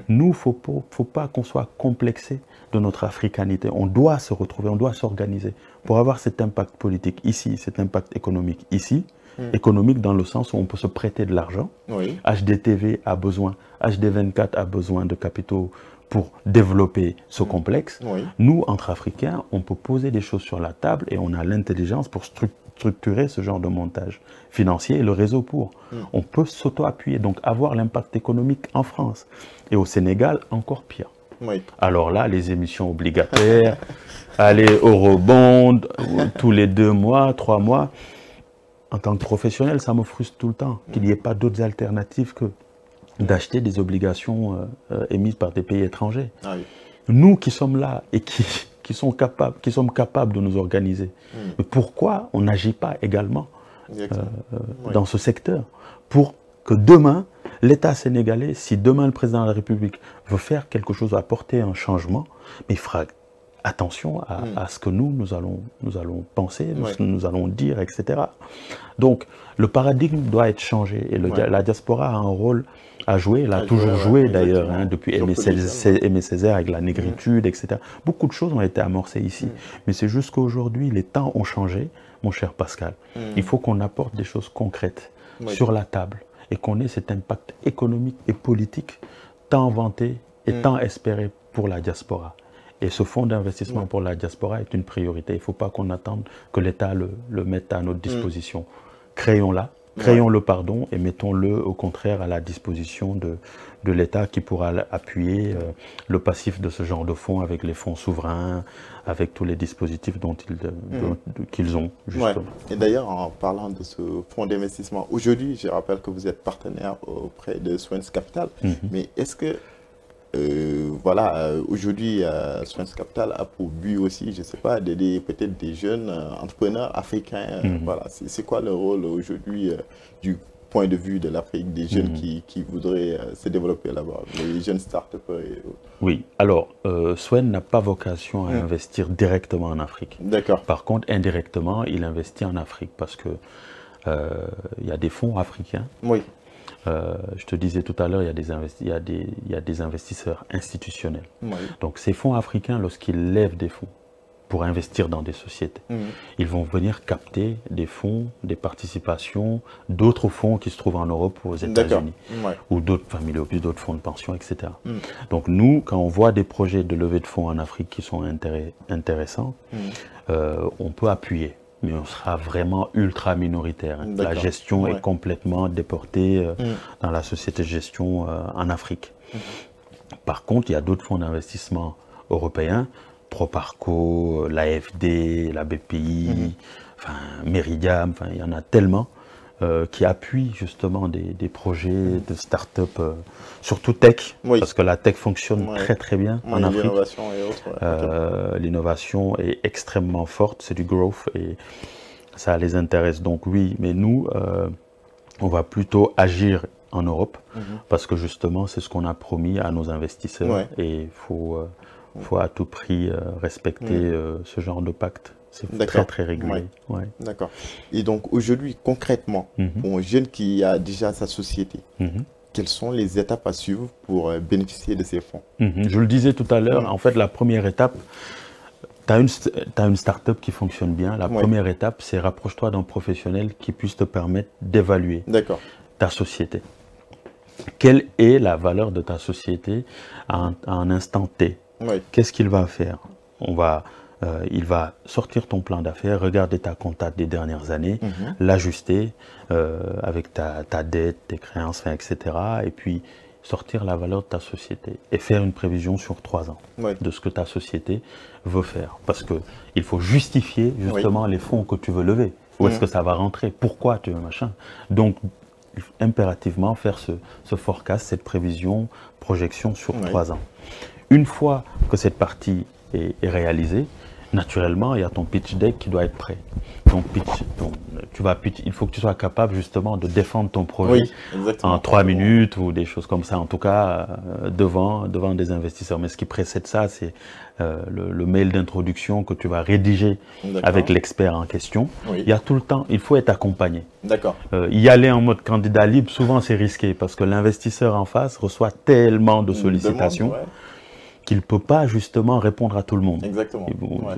Nous, il ne faut pas qu'on soit complexé de notre africanité. On doit se retrouver, on doit s'organiser pour avoir cet impact politique ici, cet impact économique ici. Économique dans le sens où on peut se prêter de l'argent. HDTV a besoin, HD24 a besoin de capitaux pour développer ce complexe. Nous, entre Africains, on peut poser des choses sur la table et on a l'intelligence pour structurer ce genre de montage financier et le réseau pour. On peut s'auto-appuyer, donc avoir l'impact économique en France. Et au Sénégal, encore pire. Alors là, les émissions obligataires, aller au rebond tous les 2 mois, 3 mois. En tant que professionnel, ça me frustre tout le temps qu'il n'y ait pas d'autres alternatives que d'acheter des obligations émises par des pays étrangers. Nous qui sommes là et qui sommes capables de nous organiser, mais pourquoi on n'agit pas également dans ce secteur pour que demain, l'État sénégalais, si demain le président de la République veut faire quelque chose, apporter un changement, mais il fera attention à ce que nous allons penser, ce que nous allons dire, etc. Donc, le paradigme doit être changé et la diaspora a un rôle à jouer, elle a toujours joué d'ailleurs, depuis Aimé Césaire avec la négritude, etc. Beaucoup de choses ont été amorcées ici, mais c'est juste qu'aujourd'hui, les temps ont changé, mon cher Pascal. Il faut qu'on apporte des choses concrètes sur la table et qu'on ait cet impact économique et politique tant vanté et tant espéré pour la diaspora. Et ce fonds d'investissement pour la diaspora est une priorité. Il ne faut pas qu'on attende que l'État le mette à notre disposition. Créons-la, créons-le, pardon, et mettons-le au contraire à la disposition de l'État qui pourra appuyer le passif de ce genre de fonds avec les fonds souverains, avec tous les dispositifs qu'ils ont, justement. Et d'ailleurs, en parlant de ce fonds d'investissement, aujourd'hui, je rappelle que vous êtes partenaire auprès de Swens Capital, mais est-ce que voilà, aujourd'hui, Swen Capital a pour but aussi, je ne sais pas, d'aider peut-être des jeunes entrepreneurs africains. Voilà, c'est quoi le rôle aujourd'hui du point de vue de l'Afrique, des jeunes qui voudraient se développer là-bas, les jeunes start-upers et autres? Oui, alors Swen n'a pas vocation à investir directement en Afrique. D'accord. Par contre, indirectement, il investit en Afrique parce que il y a des fonds africains. Oui. Je te disais tout à l'heure, il y a des investisseurs institutionnels. Oui. Donc ces fonds africains, lorsqu'ils lèvent des fonds pour investir dans des sociétés, ils vont venir capter des fonds, des participations, d'autres fonds qui se trouvent en Europe ou aux États-Unis, ou d'autres familles, puis d'autres fonds de pension, etc. Donc nous, quand on voit des projets de levée de fonds en Afrique qui sont intéressants, on peut appuyer. Mais on sera vraiment ultra minoritaire. La gestion est complètement déportée dans la société de gestion en Afrique. Par contre, il y a d'autres fonds d'investissement européens, Proparco, l'AFD, la BPI, enfin, Meridiam, enfin, il y en a tellement qui appuient justement des projets de start-up, surtout tech, parce que la tech fonctionne très très bien en Afrique. L'innovation et autres. L'innovation est extrêmement forte, c'est du growth et ça les intéresse. Donc oui, mais nous, on va plutôt agir en Europe parce que justement, c'est ce qu'on a promis à nos investisseurs et il faut à tout prix respecter ce genre de pacte. C'est très très régulé. D'accord. Et donc aujourd'hui, concrètement, pour un jeune qui a déjà sa société, quelles sont les étapes à suivre pour bénéficier de ces fonds? Je le disais tout à l'heure, en fait, la première étape, tu as une start-up qui fonctionne bien. La première étape, c'est rapproche-toi d'un professionnel qui puisse te permettre d'évaluer ta société. Quelle est la valeur de ta société à un instant T? Qu'est-ce qu'il va faire? Il va sortir ton plan d'affaires, regarder ta compta des dernières années, l'ajuster avec ta dette, tes créances, etc. Et puis sortir la valeur de ta société et faire une prévision sur 3 ans de ce que ta société veut faire. Parce qu'il faut justifier justement les fonds que tu veux lever. Où est-ce que ça va rentrer? Pourquoi tu veux machin? Donc, impérativement faire ce forecast, cette prévision, projection sur 3 ans. Une fois que cette partie est réalisée, naturellement, il y a ton pitch deck qui doit être prêt. Ton pitch, il faut que tu sois capable justement de défendre ton projet en 3 minutes ou des choses comme ça, en tout cas devant des investisseurs. Mais ce qui précède ça, c'est le mail d'introduction que tu vas rédiger avec l'expert en question. Il y a tout le temps, il faut être accompagné. Y aller en mode candidat libre, souvent c'est risqué parce que l'investisseur en face reçoit tellement de sollicitations qu'il ne peut pas justement répondre à tout le monde.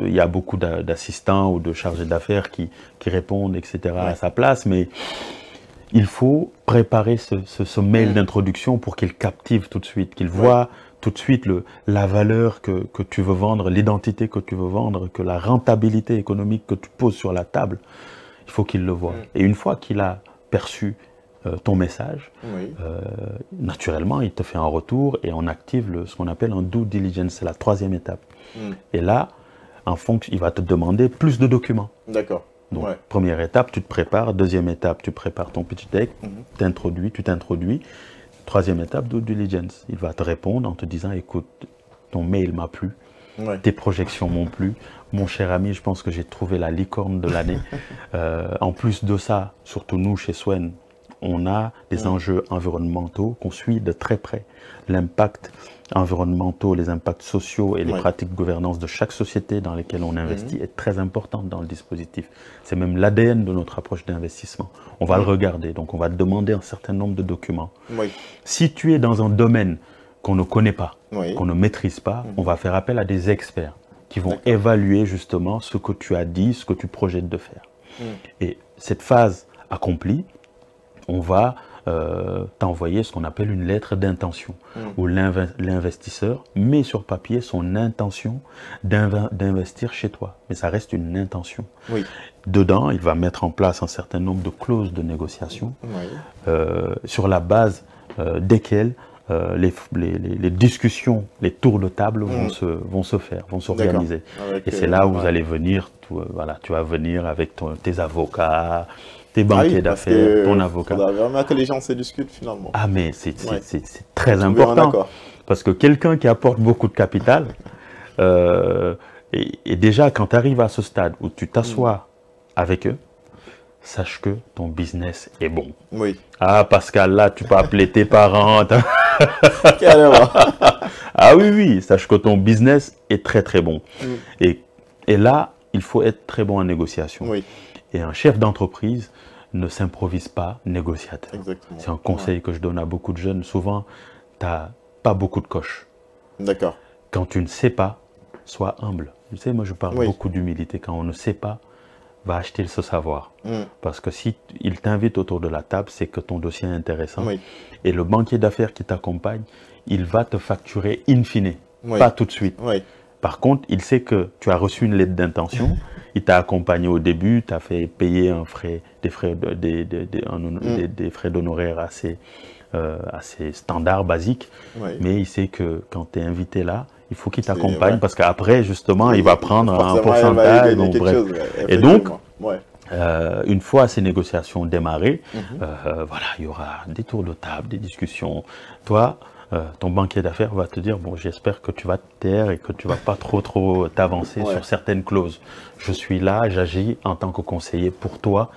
Il y a beaucoup d'assistants ou de chargés d'affaires qui répondent, etc. à sa place, mais il faut préparer ce mail d'introduction pour qu'il captive tout de suite, qu'il voit tout de suite la valeur que tu veux vendre, l'identité que tu veux vendre, que la rentabilité économique que tu poses sur la table, il faut qu'il le voie. Et une fois qu'il a perçu ton message, naturellement, il te fait un retour et on active ce qu'on appelle un due diligence, c'est la 3e étape. Et là, en fonction, il va te demander plus de documents. Donc, première étape, tu te prépares. 2e étape, tu prépares ton pitch deck, tu t'introduis. 3e étape, due diligence. Il va te répondre en te disant, écoute, ton mail m'a plu, tes projections m'ont plu. Mon cher ami, je pense que j'ai trouvé la licorne de l'année. En plus de ça, surtout nous, chez Swen, on a des enjeux environnementaux qu'on suit de très près. L'impact environnementaux, les impacts sociaux et les pratiques de gouvernance de chaque société dans lesquelles on investit est très importante dans le dispositif. C'est même l'ADN de notre approche d'investissement. On va le regarder, donc on va te demander un certain nombre de documents. Si tu es dans un domaine qu'on ne connaît pas, qu'on ne maîtrise pas, on va faire appel à des experts qui vont évaluer justement ce que tu as dit, ce que tu projettes de faire. Et cette phase accomplie, on va t'envoyer ce qu'on appelle une lettre d'intention, où l'investisseur met sur papier son intention d'investir chez toi. Mais ça reste une intention. Dedans, il va mettre en place un certain nombre de clauses de négociation sur la base desquelles les discussions, les tours de table vont se faire, vont s'organiser. Et c'est là où vous allez venir, tu vas venir avec tes avocats, tes banquiers d'affaires, ton avocat. Il faudra vraiment que les gens se discutent finalement. Ah mais c'est très important. Parce que quelqu'un qui apporte beaucoup de capital, et déjà, quand tu arrives à ce stade où tu t'assois avec eux, sache que ton business est bon. Oui. Ah, Pascal, là, tu peux appeler tes parents. Carrément. Ah oui, oui, sache que ton business est très, très bon. Et là, il faut être très bon en négociation. Oui. Et un chef d'entreprise ne s'improvise pas négociateur. C'est un conseil que je donne à beaucoup de jeunes. Souvent, tu n'as pas beaucoup de coches. D'accord. Quand tu ne sais pas, sois humble. Tu sais, moi, je parle beaucoup d'humilité. Quand on ne sait pas, va acheter ce savoir. Parce que si il t'invite autour de la table, c'est que ton dossier est intéressant. Et le banquier d'affaires qui t'accompagne, il va te facturer in fine, pas tout de suite. Par contre, il sait que tu as reçu une lettre d'intention, il t'a accompagné au début, tu as fait payer des frais d'honoraires assez standards, basiques, mais il sait que quand tu es invité là, il faut qu'il t'accompagne parce qu'après, justement, il va prendre un pourcentage. Donc, bref. Et donc, une fois ces négociations démarrées, voilà, il y aura des tours de table, des discussions. Toi, ton banquier d'affaires va te dire, bon, j'espère que tu vas te taire et que tu ne vas pas trop t'avancer sur certaines clauses. Je suis là, j'agis en tant que conseiller pour toi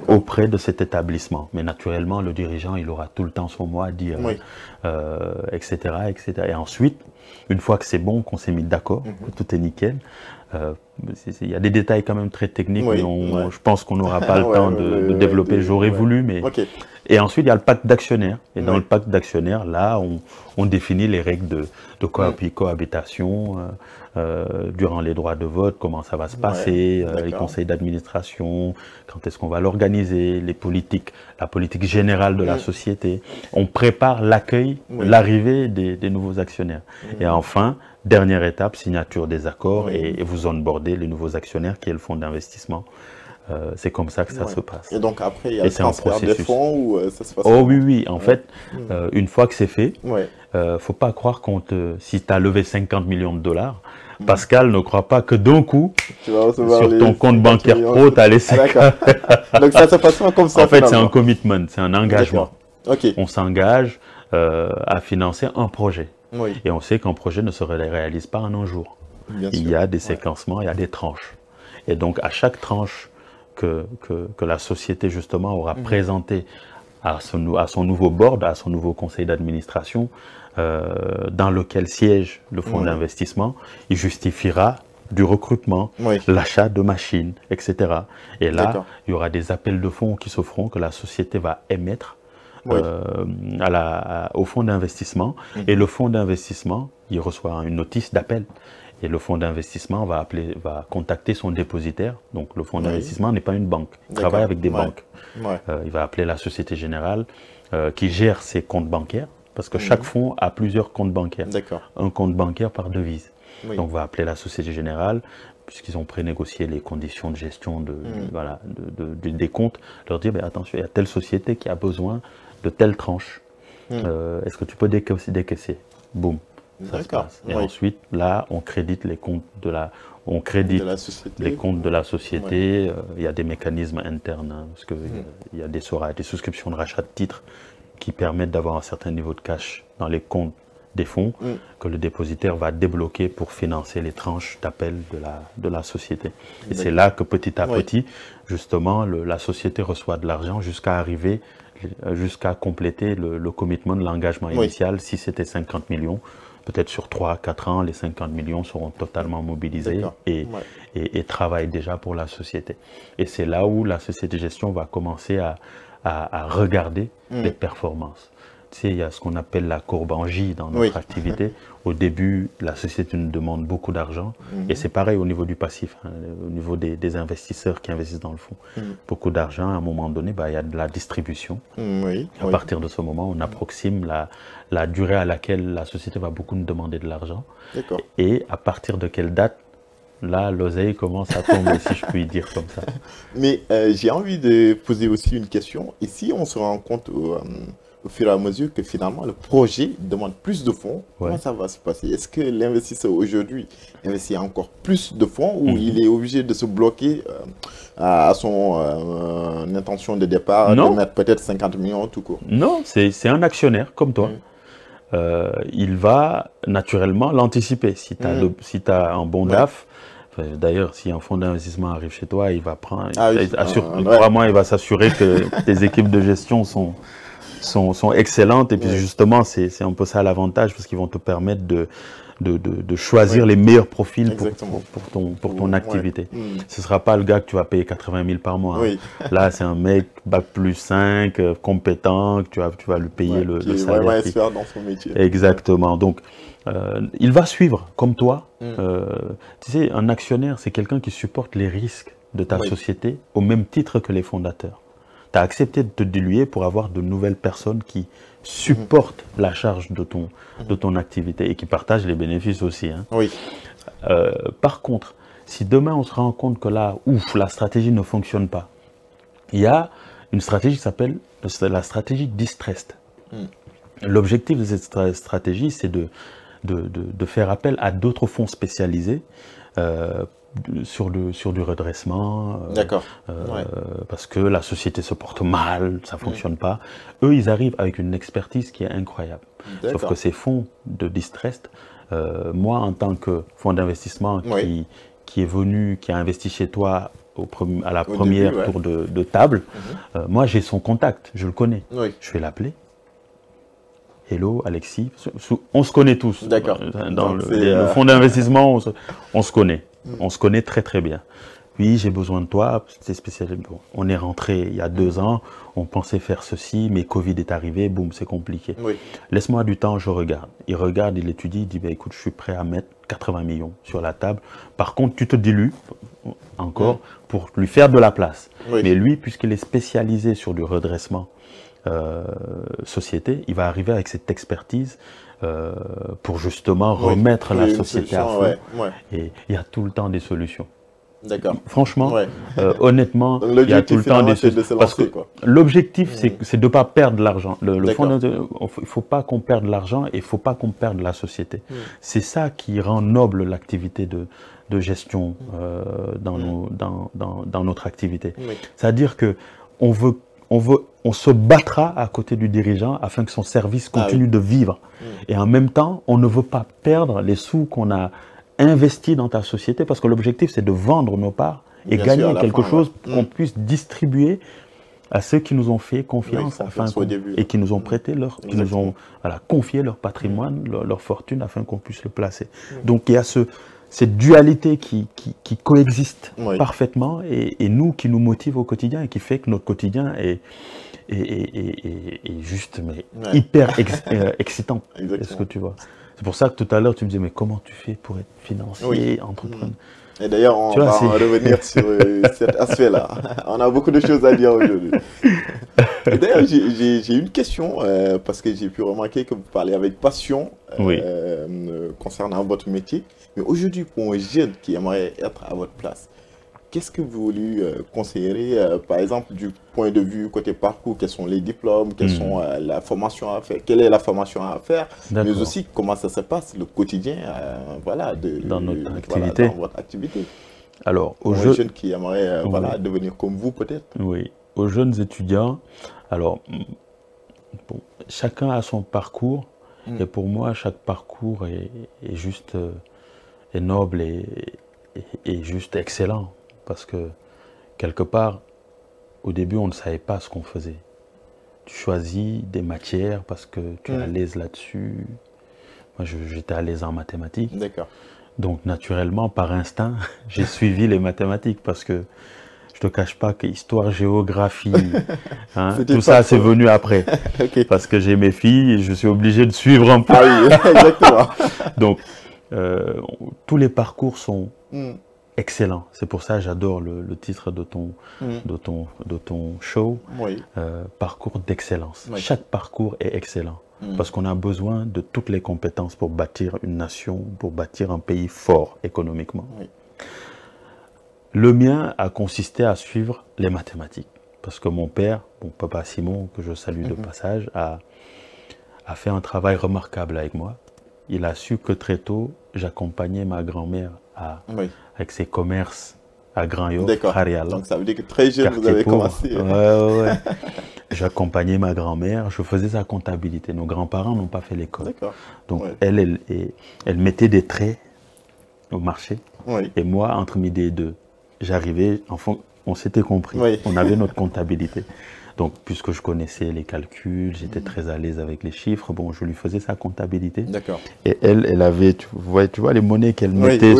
auprès de cet établissement. Mais naturellement, le dirigeant, il aura tout le temps son mot à dire, etc., etc. Et ensuite, une fois que c'est bon, qu'on s'est mis d'accord, que tout est nickel, il y a des détails quand même très techniques, mais je pense qu'on n'aura pas le temps de développer. J'aurais voulu, mais... Et ensuite, il y a le pacte d'actionnaires. Et dans le pacte d'actionnaires, là, on définit les règles de cohabitation, durant les droits de vote, comment ça va se passer, les conseils d'administration, quand est-ce qu'on va l'organiser, la politique générale de la société. On prépare l'accueil, l'arrivée des nouveaux actionnaires. Et enfin, dernière étape, signature des accords et vous onboardez les nouveaux actionnaires qui est le fonds d'investissement. C'est comme ça que ça se passe. Et donc après, il y a le transfert des fonds ou ça se passe oui. En fait, une fois que c'est fait, faut pas croire si tu as levé 50 millions de $, Pascal ne croit pas que d'un coup, sur ton compte bancaire pro, tu as les 50. Donc ça se passe pas comme ça. En fait, c'est un commitment, c'est un engagement. On s'engage à financer un projet. Et on sait qu'un projet ne se réalise pas en un jour. Il y a des séquencements, il y a des tranches. Et donc, à chaque tranche que la société, justement, aura présenté à son nouveau board, à son nouveau conseil d'administration, dans lequel siège le fonds d'investissement, il justifiera du recrutement, l'achat de machines, etc. Et là, il y aura des appels de fonds qui se feront, que la société va émettre au fonds d'investissement. Et le fonds d'investissement, il reçoit une notice d'appel. Et le fonds d'investissement va contacter son dépositaire. Donc le fonds d'investissement n'est pas une banque. Il travaille avec des banques. Il va appeler la Société Générale qui gère ses comptes bancaires. Parce que chaque fonds a plusieurs comptes bancaires. Un compte bancaire par devise. Donc on va appeler la Société Générale, puisqu'ils ont prénégocié les conditions de gestion des comptes, leur dire, attention, il y a telle société qui a besoin de telle tranche. Est-ce que tu peux décaisser? Boum. Ça se passe. Et ensuite, là, on crédite les comptes de la société. Il y a des mécanismes internes, parce qu'il y a des souscriptions de rachat de titres qui permettent d'avoir un certain niveau de cash dans les comptes des fonds que le dépositaire va débloquer pour financer les tranches d'appel de la société. Et c'est là que petit à petit, justement, la société reçoit de l'argent jusqu'à compléter le commitment de l'engagement initial. Si c'était 50 millions, peut-être sur 3-4 ans, les 50 millions seront totalement mobilisés et travaillent déjà pour la société. Et c'est là où la société de gestion va commencer à regarder les performances. Tu sais, il y a ce qu'on appelle la courbe en J dans notre activité. Au début, la société nous demande beaucoup d'argent. Et c'est pareil au niveau du passif, au niveau des investisseurs qui investissent dans le fonds. Beaucoup d'argent, à un moment donné, il y a de la distribution. À partir de ce moment, on approxime la durée à laquelle la société va beaucoup nous demander de l'argent. Et à partir de quelle date, là, l'oseille commence à tomber, si je puis dire comme ça. Mais j'ai envie de poser aussi une question. Et si on se rend compte au fur et à mesure que finalement le projet demande plus de fonds, comment ça va se passer? Est-ce que l'investisseur aujourd'hui investit encore plus de fonds ou il est obligé de se bloquer à son intention de départ, de mettre peut-être 50 millions tout court? Non, c'est un actionnaire comme toi. il va naturellement l'anticiper. Si tu as un bon DAF, d'ailleurs, si un fonds d'investissement arrive chez toi, il va prendre, crois-moi, il va s'assurer que tes équipes de gestion sont excellentes. Et puis justement, c'est un peu ça l'avantage, parce qu'ils vont te permettre de choisir les meilleurs profils pour ton activité. Ce ne sera pas le gars que tu vas payer 80 000 par mois. Là, c'est un mec bac+5, compétent, que tu vas lui payer le salaire. Vraiment expert dans son métier. Exactement. Donc, il va suivre, comme toi. Tu sais, un actionnaire, c'est quelqu'un qui supporte les risques de ta société au même titre que les fondateurs. Tu as accepté de te diluer pour avoir de nouvelles personnes qui supportent la charge de ton activité et qui partagent les bénéfices aussi. Hein. Par contre, si demain on se rend compte que là, la stratégie ne fonctionne pas, il y a une stratégie qui s'appelle la stratégie distressed. L'objectif de cette stratégie, c'est de faire appel à d'autres fonds spécialisés sur du redressement, parce que la société se porte mal, ça ne fonctionne pas. Eux, ils arrivent avec une expertise qui est incroyable. Sauf que ces fonds de distressed, moi, en tant que fonds d'investissement qui est venu, qui a investi chez toi à la première tour de table, moi, j'ai son contact, je le connais. Je vais l'appeler. Hello, Alexis. On se connaît tous. Dans le fonds d'investissement, on se connaît. On se connaît très très bien. Oui, j'ai besoin de toi. C'est spécial. Bon, on est rentré il y a 2 ans. On pensait faire ceci, mais Covid est arrivé. Boum, c'est compliqué. Laisse-moi du temps, je regarde. Il regarde, il étudie, il dit bah, écoute, je suis prêt à mettre 80 millions sur la table. Par contre, tu te dilues encore pour lui faire de la place. Mais lui, puisqu'il est spécialisé sur du redressement société, il va arriver avec cette expertise pour justement remettre la société à fond. Et il y a tout le temps des solutions. Franchement, honnêtement, il y a tout le temps des solutions. Parce que l'objectif, c'est de ne pas perdre l'argent. Il ne faut pas qu'on perde l'argent et il ne faut pas qu'on perde la société. C'est ça qui rend noble l'activité de gestion dans notre activité. C'est-à-dire qu'on se battra à côté du dirigeant afin que son service continue de vivre. Et en même temps, on ne veut pas perdre les sous qu'on a investis dans ta société, parce que l'objectif, c'est de vendre nos parts et gagner quelque chose qu'on puisse distribuer à ceux qui nous ont fait confiance et qui nous ont prêté qui nous ont confié leur patrimoine, leur fortune, afin qu'on puisse le placer. Donc il y a cette dualité qui coexiste parfaitement et nous, qui nous motive au quotidien et qui fait que notre quotidien est juste hyper excitant. Est-ce que tu vois? C'est pour ça que tout à l'heure, tu me disais, mais comment tu fais pour être financier, entrepreneur? Et d'ailleurs, on va revenir sur cet aspect-là. On a beaucoup de choses à dire aujourd'hui. Et d'ailleurs, j'ai une question, parce que j'ai pu remarquer que vous parlez avec passion concernant votre métier. Mais aujourd'hui, pour un jeune qui aimerait être à votre place, qu'est-ce que vous lui conseillerez, par exemple, du point de vue côté parcours, quels sont les diplômes, quelles sont la formation à faire, quelle est la formation à faire, mais aussi comment ça se passe, le quotidien dans notre activité. Dans votre activité. Alors, aux jeunes qui aimeraient devenir comme vous peut-être. Oui, aux jeunes étudiants, alors, bon, chacun a son parcours, et pour moi, chaque parcours est juste est noble et juste excellent. Parce que, quelque part, au début, on ne savait pas ce qu'on faisait. Tu choisis des matières parce que tu es à l'aise là-dessus. Moi, j'étais à l'aise en mathématiques. Donc, naturellement, par instinct, j'ai suivi les mathématiques parce que je ne te cache pas que histoire, géographie, tout ça, c'est venu après. Parce que j'ai mes filles et je suis obligé de suivre un peu. Exactement. Donc, tous les parcours sont excellent. C'est pour ça que j'adore le titre de ton show, parcours d'excellence. Chaque parcours est excellent parce qu'on a besoin de toutes les compétences pour bâtir une nation, pour bâtir un pays fort économiquement. Le mien a consisté à suivre les mathématiques parce que mon père, mon papa Simon, que je salue de passage, a fait un travail remarquable avec moi. Il a su que très tôt, j'accompagnais ma grand-mère avec ses commerces à Grand Yoff, Hariala. Donc ça veut dire que très jeune, vous avez commencé. j'accompagnais ma grand-mère, je faisais sa comptabilité. Nos grands-parents n'ont pas fait l'école. Donc elle mettait des traits au marché. Et moi, entre midi et deux, j'arrivais, enfin, on s'était compris, on avait notre comptabilité. Donc, puisque je connaissais les calculs, j'étais très à l'aise avec les chiffres, bon, je lui faisais sa comptabilité. D'accord. Et elle avait, tu vois les monnaies qu'elle mettait.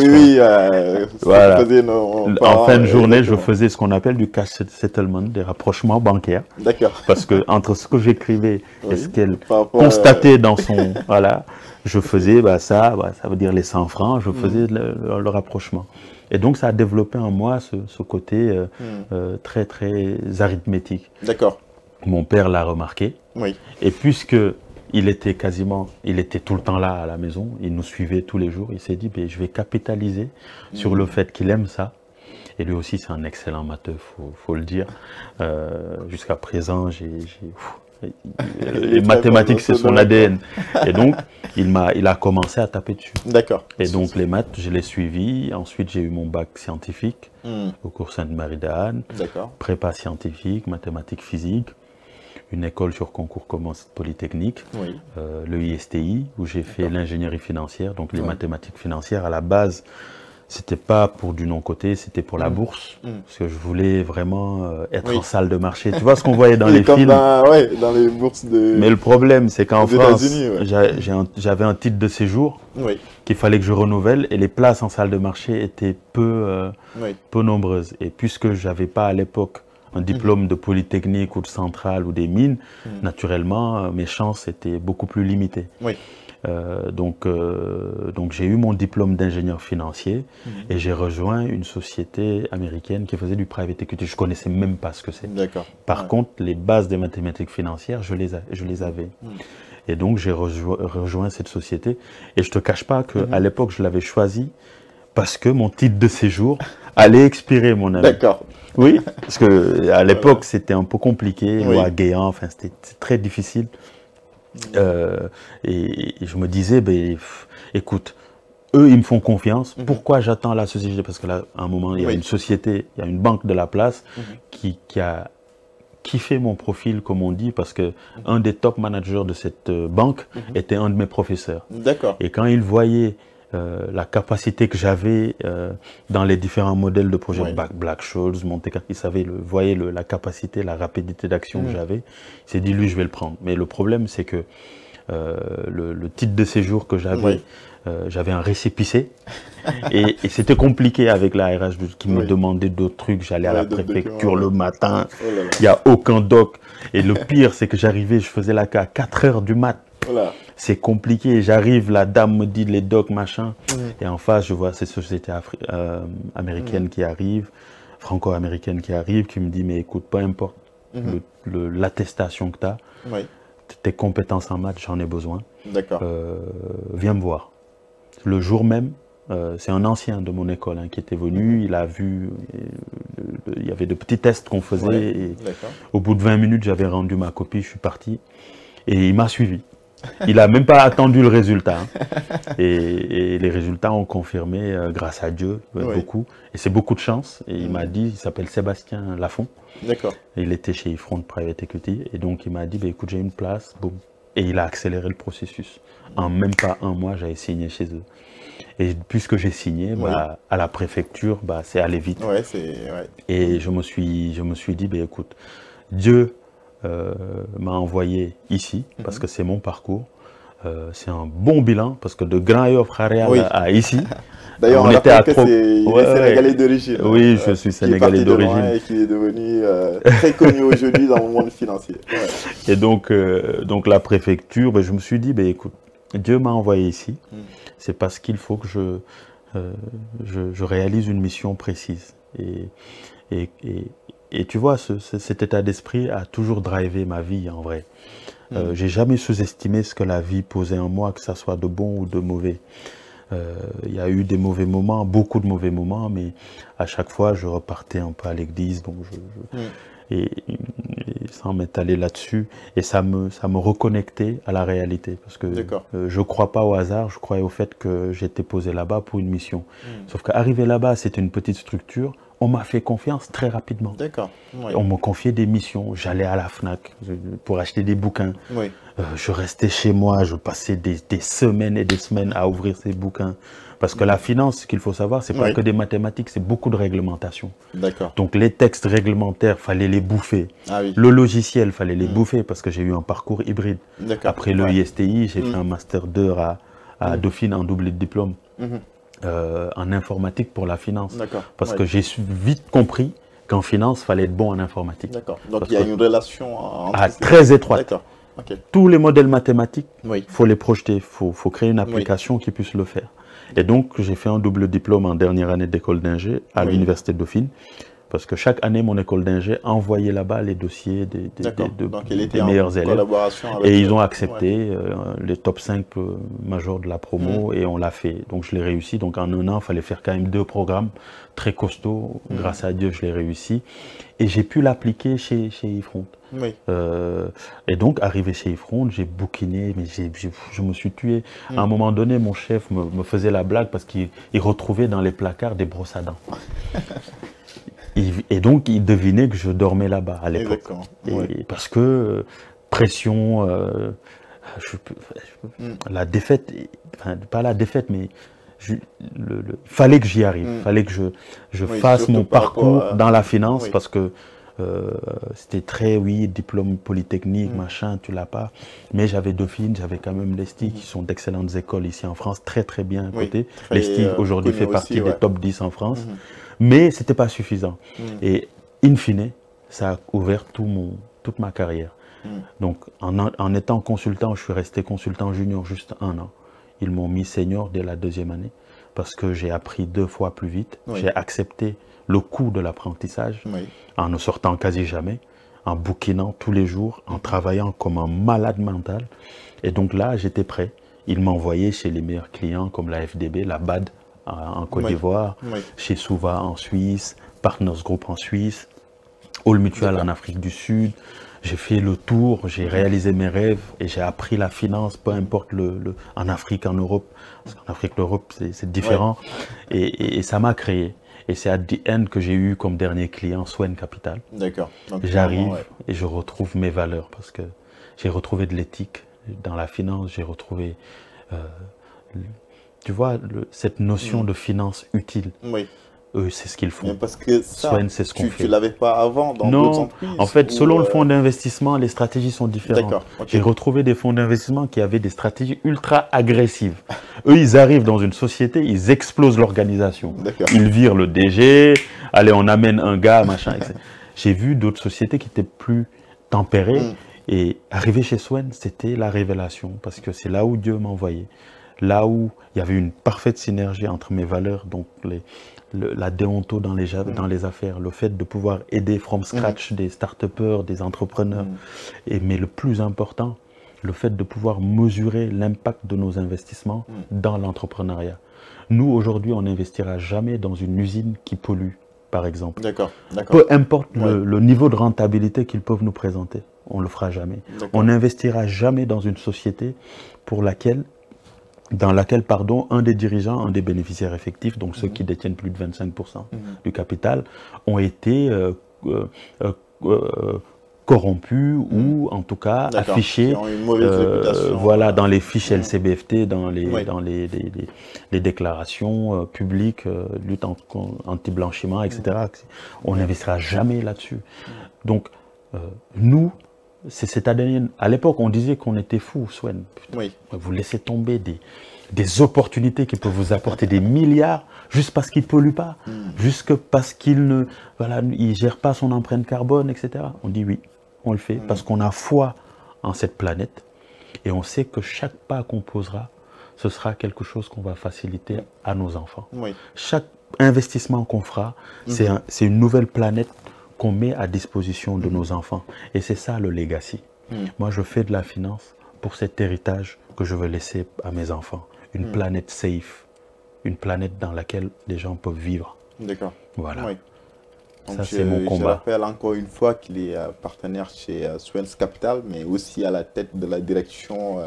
Voilà. En fin de journée, je faisais ce qu'on appelle du cash settlement, des rapprochements bancaires. D'accord. Parce que entre ce que j'écrivais et ce qu'elle constatait dans son, voilà, je faisais ça veut dire les 100 francs, je faisais le rapprochement. Et donc, ça a développé en moi ce côté très, très arithmétique. D'accord. Mon père l'a remarqué. Et puisque il était tout le temps là à la maison, il nous suivait tous les jours, il s'est dit, je vais capitaliser sur le fait qu'il aime ça. Et lui aussi, c'est un excellent matheux, faut le dire. Jusqu'à présent, les mathématiques, c'est son ADN. Et donc, il a commencé à taper dessus. D'accord. Et donc, les maths, je l'ai suivi. Ensuite, j'ai eu mon bac scientifique au cours Sainte-Marie d'Anne. D'accord. Prépa scientifique, mathématiques, physique. Une école sur concours commun polytechnique. Le ISTI, où j'ai fait l'ingénierie financière, donc les mathématiques financières. À la base, c'était pas pour du non-côté, c'était pour la bourse. Parce que je voulais vraiment être en salle de marché. Tu vois ce qu'on voyait dans les films. Dans les bourses de... Mais le problème, c'est qu'en France, j'avais un titre de séjour qu'il fallait que je renouvelle et les places en salle de marché étaient peu nombreuses. Et puisque je n'avais pas à l'époque un diplôme de polytechnique ou de centrale ou des mines, naturellement, mes chances étaient beaucoup plus limitées. Donc j'ai eu mon diplôme d'ingénieur financier et j'ai rejoint une société américaine qui faisait du private equity. Je ne connaissais même pas ce que c'est. Par contre, les bases des mathématiques financières, je les avais. Et donc j'ai rejoint cette société. Et je ne te cache pas qu'à l'époque, je l'avais choisi parce que mon titre de séjour allait expirer, mon ami. D'accord. Oui, parce qu'à l'époque, c'était un peu compliqué, ou à Guéant, enfin, c'était très difficile. Et je me disais, écoute, eux, ils me font confiance. Pourquoi j'attends la société? Parce que là, à un moment, il y a une société, il y a une banque de la place qui a kiffé mon profil, comme on dit, parce que un des top managers de cette banque était un de mes professeurs. D'accord. Et quand il voyait la capacité que j'avais dans les différents modèles de projet Black-Scholes, Monte Carlo, il voyait la capacité, la rapidité d'action que j'avais. Il s'est dit, lui, je vais le prendre. Mais le problème, c'est que le titre de séjour que j'avais, j'avais un récépissé. et c'était compliqué avec la RH qui me demandait d'autres trucs. J'allais à la préfecture le matin. Il n'y a aucun doc. Et le pire, c'est que j'arrivais, je faisais la queue à 4 heures du mat. C'est compliqué. J'arrive, la dame me dit les docs, machin. Et en face, je vois ces sociétés américaines qui arrivent, franco-américaines qui arrivent, qui me disent, mais écoute, peu importe l'attestation que tu as, tes compétences en maths, j'en ai besoin. D'accord. Viens me voir. Le jour même, c'est un ancien de mon école qui était venu, il a vu, il y avait de petits tests qu'on faisait. Et au bout de 20 minutes, j'avais rendu ma copie, je suis parti. Et il m'a suivi. Il n'a même pas attendu le résultat. Et les résultats ont confirmé, grâce à Dieu, beaucoup. Et c'est beaucoup de chance. Et il m'a dit, il s'appelle Sébastien Lafont. D'accord. Il était chez Ifront Private Equity. Et donc il m'a dit, écoute, j'ai une place. Boum. Et il a accéléré le processus. En même pas un mois, j'avais signé chez eux. Et puisque j'ai signé, à la préfecture, c'est allé vite. Et je me suis dit, écoute, Dieu m'a envoyé ici, parce que c'est mon parcours. C'est un bon bilan, parce que de Grand Yoff à ici, d'ailleurs, on était à trop. Il est sénégalais d'origine. Oui, je suis sénégalais d'origine. Et qui est devenu très connu aujourd'hui dans le monde financier. Et donc la préfecture, je me suis dit, écoute, Dieu m'a envoyé ici. C'est parce qu'il faut que je réalise une mission précise. Et tu vois, cet état d'esprit a toujours drivé ma vie, en vrai. J'ai jamais sous-estimé ce que la vie posait en moi, que ça soit de bon ou de mauvais. Il y a eu des mauvais moments, beaucoup de mauvais moments, mais à chaque fois, je repartais un peu à l'église. Et sans m'étaler là-dessus, et ça me reconnectait à la réalité, parce que je ne crois pas au hasard, je croyais au fait que j'étais posé là-bas pour une mission. Sauf qu'arriver là-bas, c'était une petite structure, on m'a fait confiance très rapidement. On me confiait des missions, j'allais à la FNAC pour acheter des bouquins. Je restais chez moi, je passais des semaines et des semaines à ouvrir ces bouquins. Parce que la finance, ce qu'il faut savoir, c'est pas que des mathématiques, c'est beaucoup de réglementation. Donc les textes réglementaires, fallait les bouffer. Le logiciel, fallait les bouffer, parce que j'ai eu un parcours hybride. Après le ISTI, j'ai fait un master 2 à Dauphine en double diplôme en informatique pour la finance. Parce que j'ai vite compris qu'en finance, il fallait être bon en informatique. Donc il y a une relation très étroite. Tous les modèles mathématiques, il faut les projeter, il faut créer une application qui puisse le faire. Et donc, j'ai fait un double diplôme en dernière année d'école d'ingé à l'Université de Dauphine. Parce que chaque année, mon école d'ingé envoyait là-bas les dossiers des meilleurs élèves. Et ils ont accepté les top 5 majors de la promo et on l'a fait. Donc, je l'ai réussi. Donc, en un an, il fallait faire quand même 2 programmes très costauds. Grâce à Dieu, je l'ai réussi. Et j'ai pu l'appliquer chez Ifront. Et donc, arrivé chez Ifront, j'ai bouquiné, mais je me suis tué. À un moment donné, mon chef me faisait la blague parce qu'il retrouvait dans les placards des brosses à dents. Et donc, il devinait que je dormais là-bas à l'époque. Parce que pression, la défaite, enfin, pas la défaite, mais fallait que j'y arrive. Fallait que je fasse mon parcours dans la finance parce que c'était très, diplôme polytechnique, machin, tu l'as pas. Mais j'avais Dauphine, j'avais quand même l'ESTI, qui sont d'excellentes écoles ici en France, très très bien cotées. L'ESTI aujourd'hui fait partie des top 10 en France. Mais ce n'était pas suffisant. Et in fine, ça a ouvert toute ma carrière. Donc en étant consultant, je suis resté consultant junior juste 1 an. Ils m'ont mis senior dès la 2e année parce que j'ai appris 2 fois plus vite. J'ai accepté le coût de l'apprentissage en ne sortant quasi jamais, en bouquinant tous les jours, en travaillant comme un malade mental. Et donc là, j'étais prêt. Ils m'envoyaient chez les meilleurs clients comme la FDB, la BAD, en Côte d'Ivoire, chez Souva en Suisse, Partners Group en Suisse, All Mutual en Afrique du Sud. J'ai fait le tour, j'ai réalisé mes rêves et j'ai appris la finance, peu importe en Afrique, en Europe. Parce qu'en Afrique, l'Europe, c'est différent. Et ça m'a créé. Et c'est à The End que j'ai eu comme dernier client Swen Capital. J'arrive et je retrouve mes valeurs parce que j'ai retrouvé de l'éthique dans la finance, j'ai retrouvé... tu vois, cette notion de finance utile, eux, c'est ce qu'ils font. Parce que ça, c'est ce qu'on fait. Tu ne l'avais pas avant dans d'autres entreprises? En fait, selon le fonds d'investissement, les stratégies sont différentes. J'ai retrouvé des fonds d'investissement qui avaient des stratégies ultra agressives. Eux, ils arrivent dans une société, ils explosent l'organisation. Ils virent le DG, allez, on amène un gars, machin, etc. J'ai vu d'autres sociétés qui étaient plus tempérées. Et arriver chez Swen, c'était la révélation, parce que c'est là où Dieu m'a envoyé. Là où il y avait une parfaite synergie entre mes valeurs, donc la déonto dans les affaires, le fait de pouvoir aider from scratch des start-upers, des entrepreneurs, mais le plus important, le fait de pouvoir mesurer l'impact de nos investissements dans l'entrepreneuriat. Nous, aujourd'hui, on n'investira jamais dans une usine qui pollue, par exemple. Peu importe le niveau de rentabilité qu'ils peuvent nous présenter, on ne le fera jamais. On n'investira jamais dans une société dans laquelle, un des dirigeants, un des bénéficiaires effectifs, donc ceux qui détiennent plus de 25% du capital, ont été corrompus ou en tout cas affichés dans les fiches LCBFT, dans les déclarations publiques, lutte anti-blanchiment, etc. On n'investira jamais là-dessus. Donc, nous, c'est cette année, à l'époque, on disait qu'on était fous, Swen. Vous laissez tomber des opportunités qui peuvent vous apporter des milliards juste parce qu'ils ne polluent pas, juste parce qu'ils ne gèrent pas son empreinte carbone, etc. On dit oui, on le fait parce qu'on a foi en cette planète et on sait que chaque pas qu'on posera, ce sera quelque chose qu'on va faciliter à nos enfants. Chaque investissement qu'on fera, c'est une nouvelle planète qu'on met à disposition de nos enfants. Et c'est ça le legacy. Moi, je fais de la finance pour cet héritage que je veux laisser à mes enfants. Une planète safe, une planète dans laquelle les gens peuvent vivre. Voilà. Donc, ça, c'est mon combat. Je rappelle encore une fois qu'il est partenaire chez Swens Capital, mais aussi à la tête de la direction,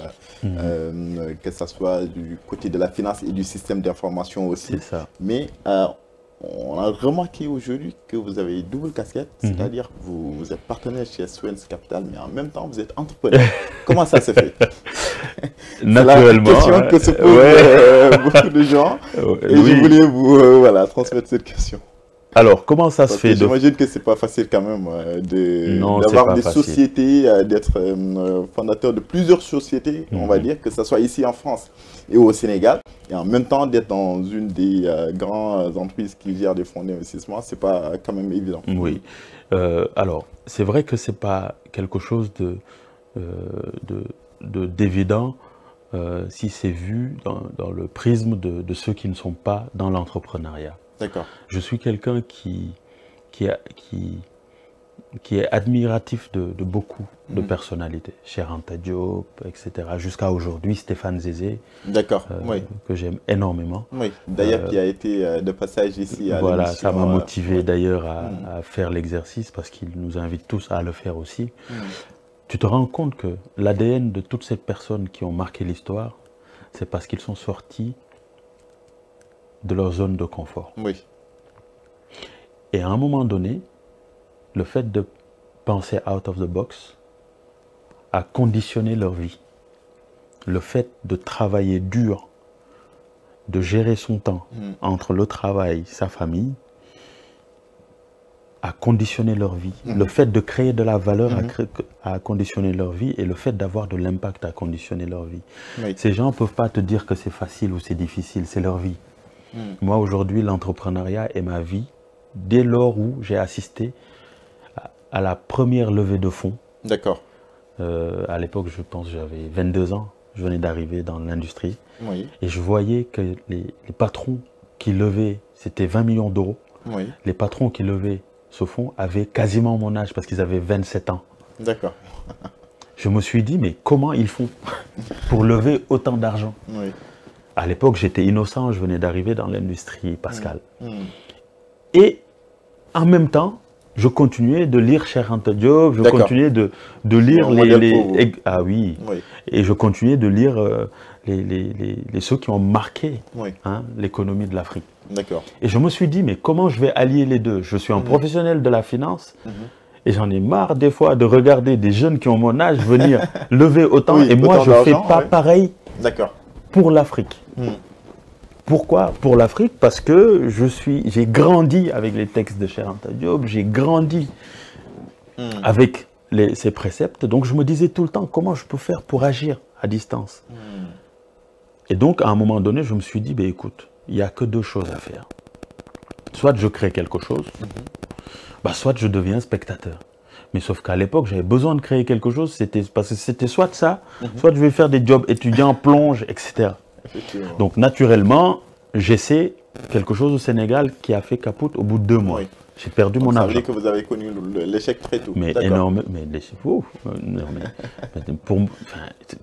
que ce soit du côté de la finance et du système d'information aussi. C'est ça. Mais on a remarqué aujourd'hui que vous avez double casquette, c'est-à-dire que vous êtes partenaire chez Swens Capital, mais en même temps, vous êtes entrepreneur. Comment ça se fait? Naturellement. C'est la question que se posent beaucoup de gens. Et je voulais vous transmettre cette question. Alors, comment ça se fait? J'imagine que c'est pas facile quand même d'avoir des sociétés, d'être fondateur de plusieurs sociétés, on va dire, que ce soit ici en France et au Sénégal, et en même temps d'être dans une des grandes entreprises qui gèrent des fonds d'investissement, c'est pas quand même évident. Oui. Alors, c'est vrai que c'est pas quelque chose d'évident si c'est vu dans le prisme de ceux qui ne sont pas dans l'entrepreneuriat. D'accord. Je suis quelqu'un qui est admiratif de beaucoup de personnalités. Cheikh Anta Diop, etc. Jusqu'à aujourd'hui, Stéphane Zézé. D'accord, que j'aime énormément. Oui, d'ailleurs, qui a été de passage ici à voilà, ça m'a motivé d'ailleurs à faire l'exercice parce qu'il nous invite tous à le faire aussi. Tu te rends compte que l'ADN de toutes ces personnes qui ont marqué l'histoire, c'est parce qu'ils sont sortis de leur zone de confort. Oui. Et à un moment donné, le fait de penser out of the box a conditionné leur vie. Le fait de travailler dur, de gérer son temps entre le travail, sa famille, a conditionné leur vie. Le fait de créer de la valeur a conditionné leur vie, et le fait d'avoir de l'impact a conditionné leur vie. Oui. Ces gens ne peuvent pas te dire que c'est facile ou c'est difficile, c'est leur vie. Moi, aujourd'hui, l'entrepreneuriat est ma vie dès lors où j'ai assisté à la première levée de fonds. D'accord. À l'époque, je pense que j'avais 22 ans. Je venais d'arriver dans l'industrie. Oui. Et je voyais que les patrons qui levaient, c'était 20 millions d'euros. Oui. Les patrons qui levaient ce fonds avaient quasiment mon âge parce qu'ils avaient 27 ans. D'accord. Je me suis dit, mais comment ils font pour lever autant d'argent? Oui. À l'époque, j'étais innocent, je venais d'arriver dans l'industrie, Pascal. Et en même temps, je continuais de lire Cheikh Anta Diop, je continuais de lire ah oui. Et je continuais de lire ceux qui ont marqué l'économie de l'Afrique. D'accord. Et je me suis dit, mais comment je vais allier les deux? Je suis un professionnel de la finance. Et j'en ai marre des fois de regarder des jeunes qui ont mon âge venir lever autant, et moi je ne fais pas pareil pour l'Afrique. Pourquoi pour l'Afrique? Parce que j'ai grandi avec les textes de Cheikh Anta Diop, j'ai grandi avec ces préceptes, donc je me disais tout le temps comment je peux faire pour agir à distance. Et donc à un moment donné, je me suis dit, écoute, il n'y a que deux choses à faire. Soit je crée quelque chose, soit je deviens spectateur. Mais sauf qu'à l'époque, j'avais besoin de créer quelque chose, parce que c'était soit ça, soit je vais faire des jobs étudiants, plonge, etc. Donc naturellement, j'essaie quelque chose au Sénégal qui a fait capote au bout de 2 mois. J'ai perdu mon argent. Ça veut dire que vous avez connu l'échec très tôt. Mais énorme, mais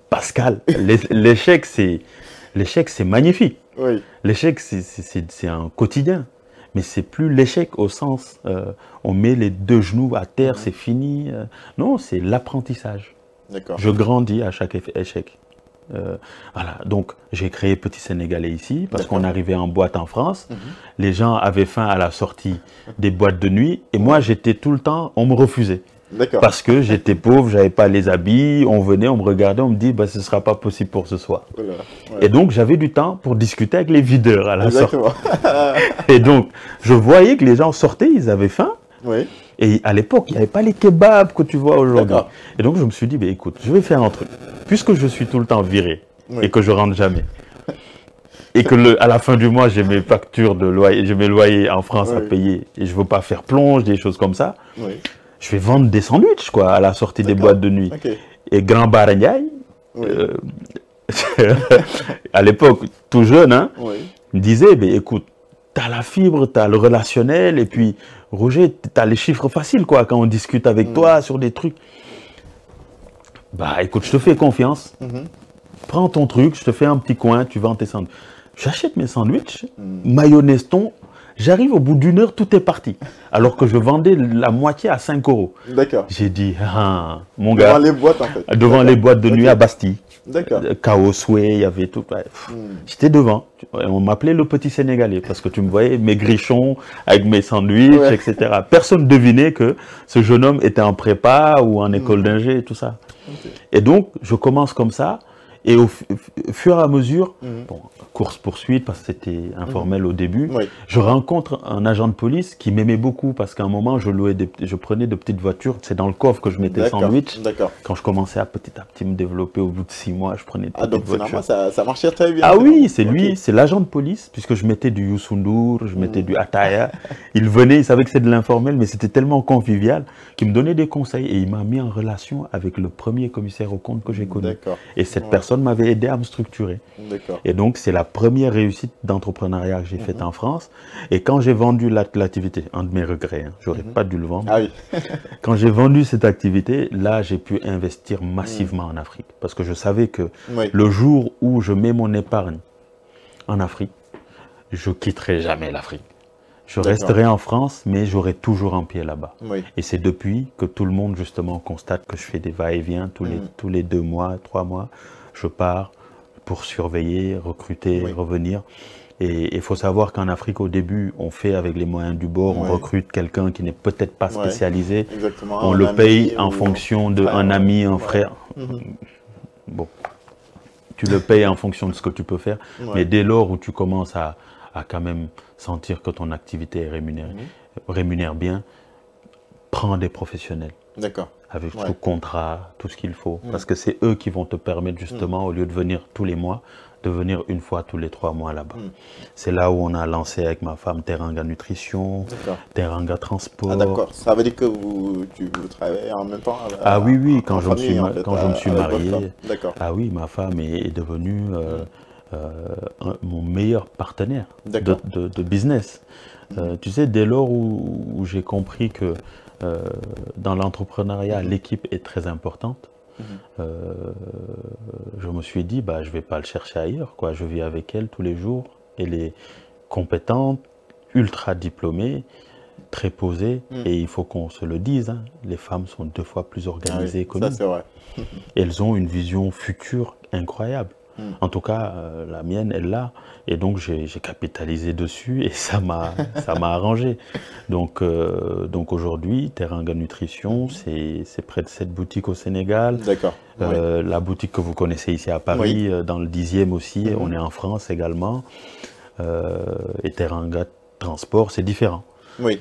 Pascal, l'échec c'est magnifique. Oui. L'échec c'est un quotidien. Mais c'est plus l'échec au sens, on met les 2 genoux à terre, c'est fini. Non, c'est l'apprentissage. Je grandis à chaque échec. Voilà, donc j'ai créé Petit Sénégalais ici, parce qu'on arrivait en boîte en France. Les gens avaient faim à la sortie des boîtes de nuit, et moi j'étais tout le temps, on me refusait. Parce que j'étais pauvre, j'avais pas les habits, on venait, on me regardait, on me dit ce ne sera pas possible pour ce soir. Et donc j'avais du temps pour discuter avec les videurs à la sortie. Et donc je voyais que les gens sortaient, ils avaient faim. Et à l'époque, il n'y avait pas les kebabs que tu vois aujourd'hui. Et donc je me suis dit, écoute, je vais faire un truc. Puisque je suis tout le temps viré et que je rentre jamais, et que à la fin du mois, j'ai mes factures de loyer, j'ai mes loyers en France à payer, et je ne veux pas faire plonge, des choses comme ça, je vais vendre des sandwichs à la sortie des boîtes de nuit. Et Grand Barangay, à l'époque, tout jeune, me disait, écoute, tu as la fibre, tu as le relationnel, et puis Roger, tu as les chiffres faciles quand on discute avec toi sur des trucs. Écoute, je te fais confiance. Prends ton truc, je te fais un petit coin, tu vends tes sandwichs. J'achète mes sandwichs, mayonnaise thon, J'arrive au bout d'1 heure, tout est parti. Alors que je vendais la moitié à 5 €. D'accord. J'ai dit, ah, mon gars. Devant les boîtes, en fait. Devant les boîtes de nuit à Bastille. D'accord. Chaos, Souhait, il y avait tout. J'étais devant. On m'appelait le petit Sénégalais parce que tu me voyais, mes grichons avec mes sandwichs, etc. Personne ne devinait que ce jeune homme était en prépa ou en école d'ingé et tout ça. Et donc, je commence comme ça. Et au fur et à mesure, bon, course-poursuite, parce que c'était informel au début, je rencontre un agent de police qui m'aimait beaucoup parce qu'à un moment, je prenais de petites voitures, c'est dans le coffre que je mettais le sandwich. Quand je commençais à petit me développer, au bout de 6 mois, je prenais de petites voitures. Ça marchait très bien. Ah oui, c'est lui, c'est l'agent de police, puisque je mettais du Youssou N'Dour, je mettais du Ataya. Il venait, il savait que c'était de l'informel, mais c'était tellement convivial qu'il me donnait des conseils et il m'a mis en relation avec le premier commissaire aux comptes que j'ai connu. Et cette personne m'avait aidé à me structurer. Et donc, c'est la première réussite d'entrepreneuriat que j'ai faite en France. Et quand j'ai vendu l'activité, un de mes regrets, j'aurais pas dû le vendre. Ah oui. Quand j'ai vendu cette activité, là, j'ai pu investir massivement en Afrique. Parce que je savais que le jour où je mets mon épargne en Afrique, je quitterai jamais l'Afrique. Je resterai en France, mais j'aurai toujours un pied là-bas. Et c'est depuis que tout le monde, justement, constate que je fais des va-et-vient tous les 2 mois, 3 mois. Je pars pour surveiller, recruter, revenir. Et il faut savoir qu'en Afrique, au début, on fait avec les moyens du bord, on recrute quelqu'un qui n'est peut-être pas spécialisé. On le paye en fonction d'un ami, un frère. Bon, tu le payes en fonction de ce que tu peux faire. Mais dès lors où tu commences à quand même sentir que ton activité est rémunère bien, prends des professionnels. D'accord. Avec tout contrat, tout ce qu'il faut. Parce que c'est eux qui vont te permettre justement, au lieu de venir tous les mois, de venir 1 fois tous les 3 mois là-bas. C'est là où on a lancé avec ma femme Teranga Nutrition, Teranga Transport. Ah d'accord, ça veut dire que vous travaillez en même temps Ah oui, oui, quand je me suis marié, ah oui, ma femme est devenue mon meilleur partenaire de business. Tu sais, dès lors où j'ai compris que dans l'entrepreneuriat, l'équipe est très importante, je me suis dit, bah, je ne vais pas le chercher ailleurs, quoi. Je vis avec elle tous les jours. Elle est compétente, ultra diplômée, très posée. Et il faut qu'on se le dise, hein, les femmes sont 2 fois plus organisées que nous. Ça, c'est vrai. Elles ont une vision future incroyable. En tout cas, la mienne, elle l'a. Et donc, j'ai capitalisé dessus et ça m'a arrangé. Donc aujourd'hui, Teranga Nutrition, c'est près de 7 boutiques au Sénégal. D'accord. La boutique que vous connaissez ici à Paris, dans le 10e aussi, on est en France également. Et Teranga Transport, c'est différent.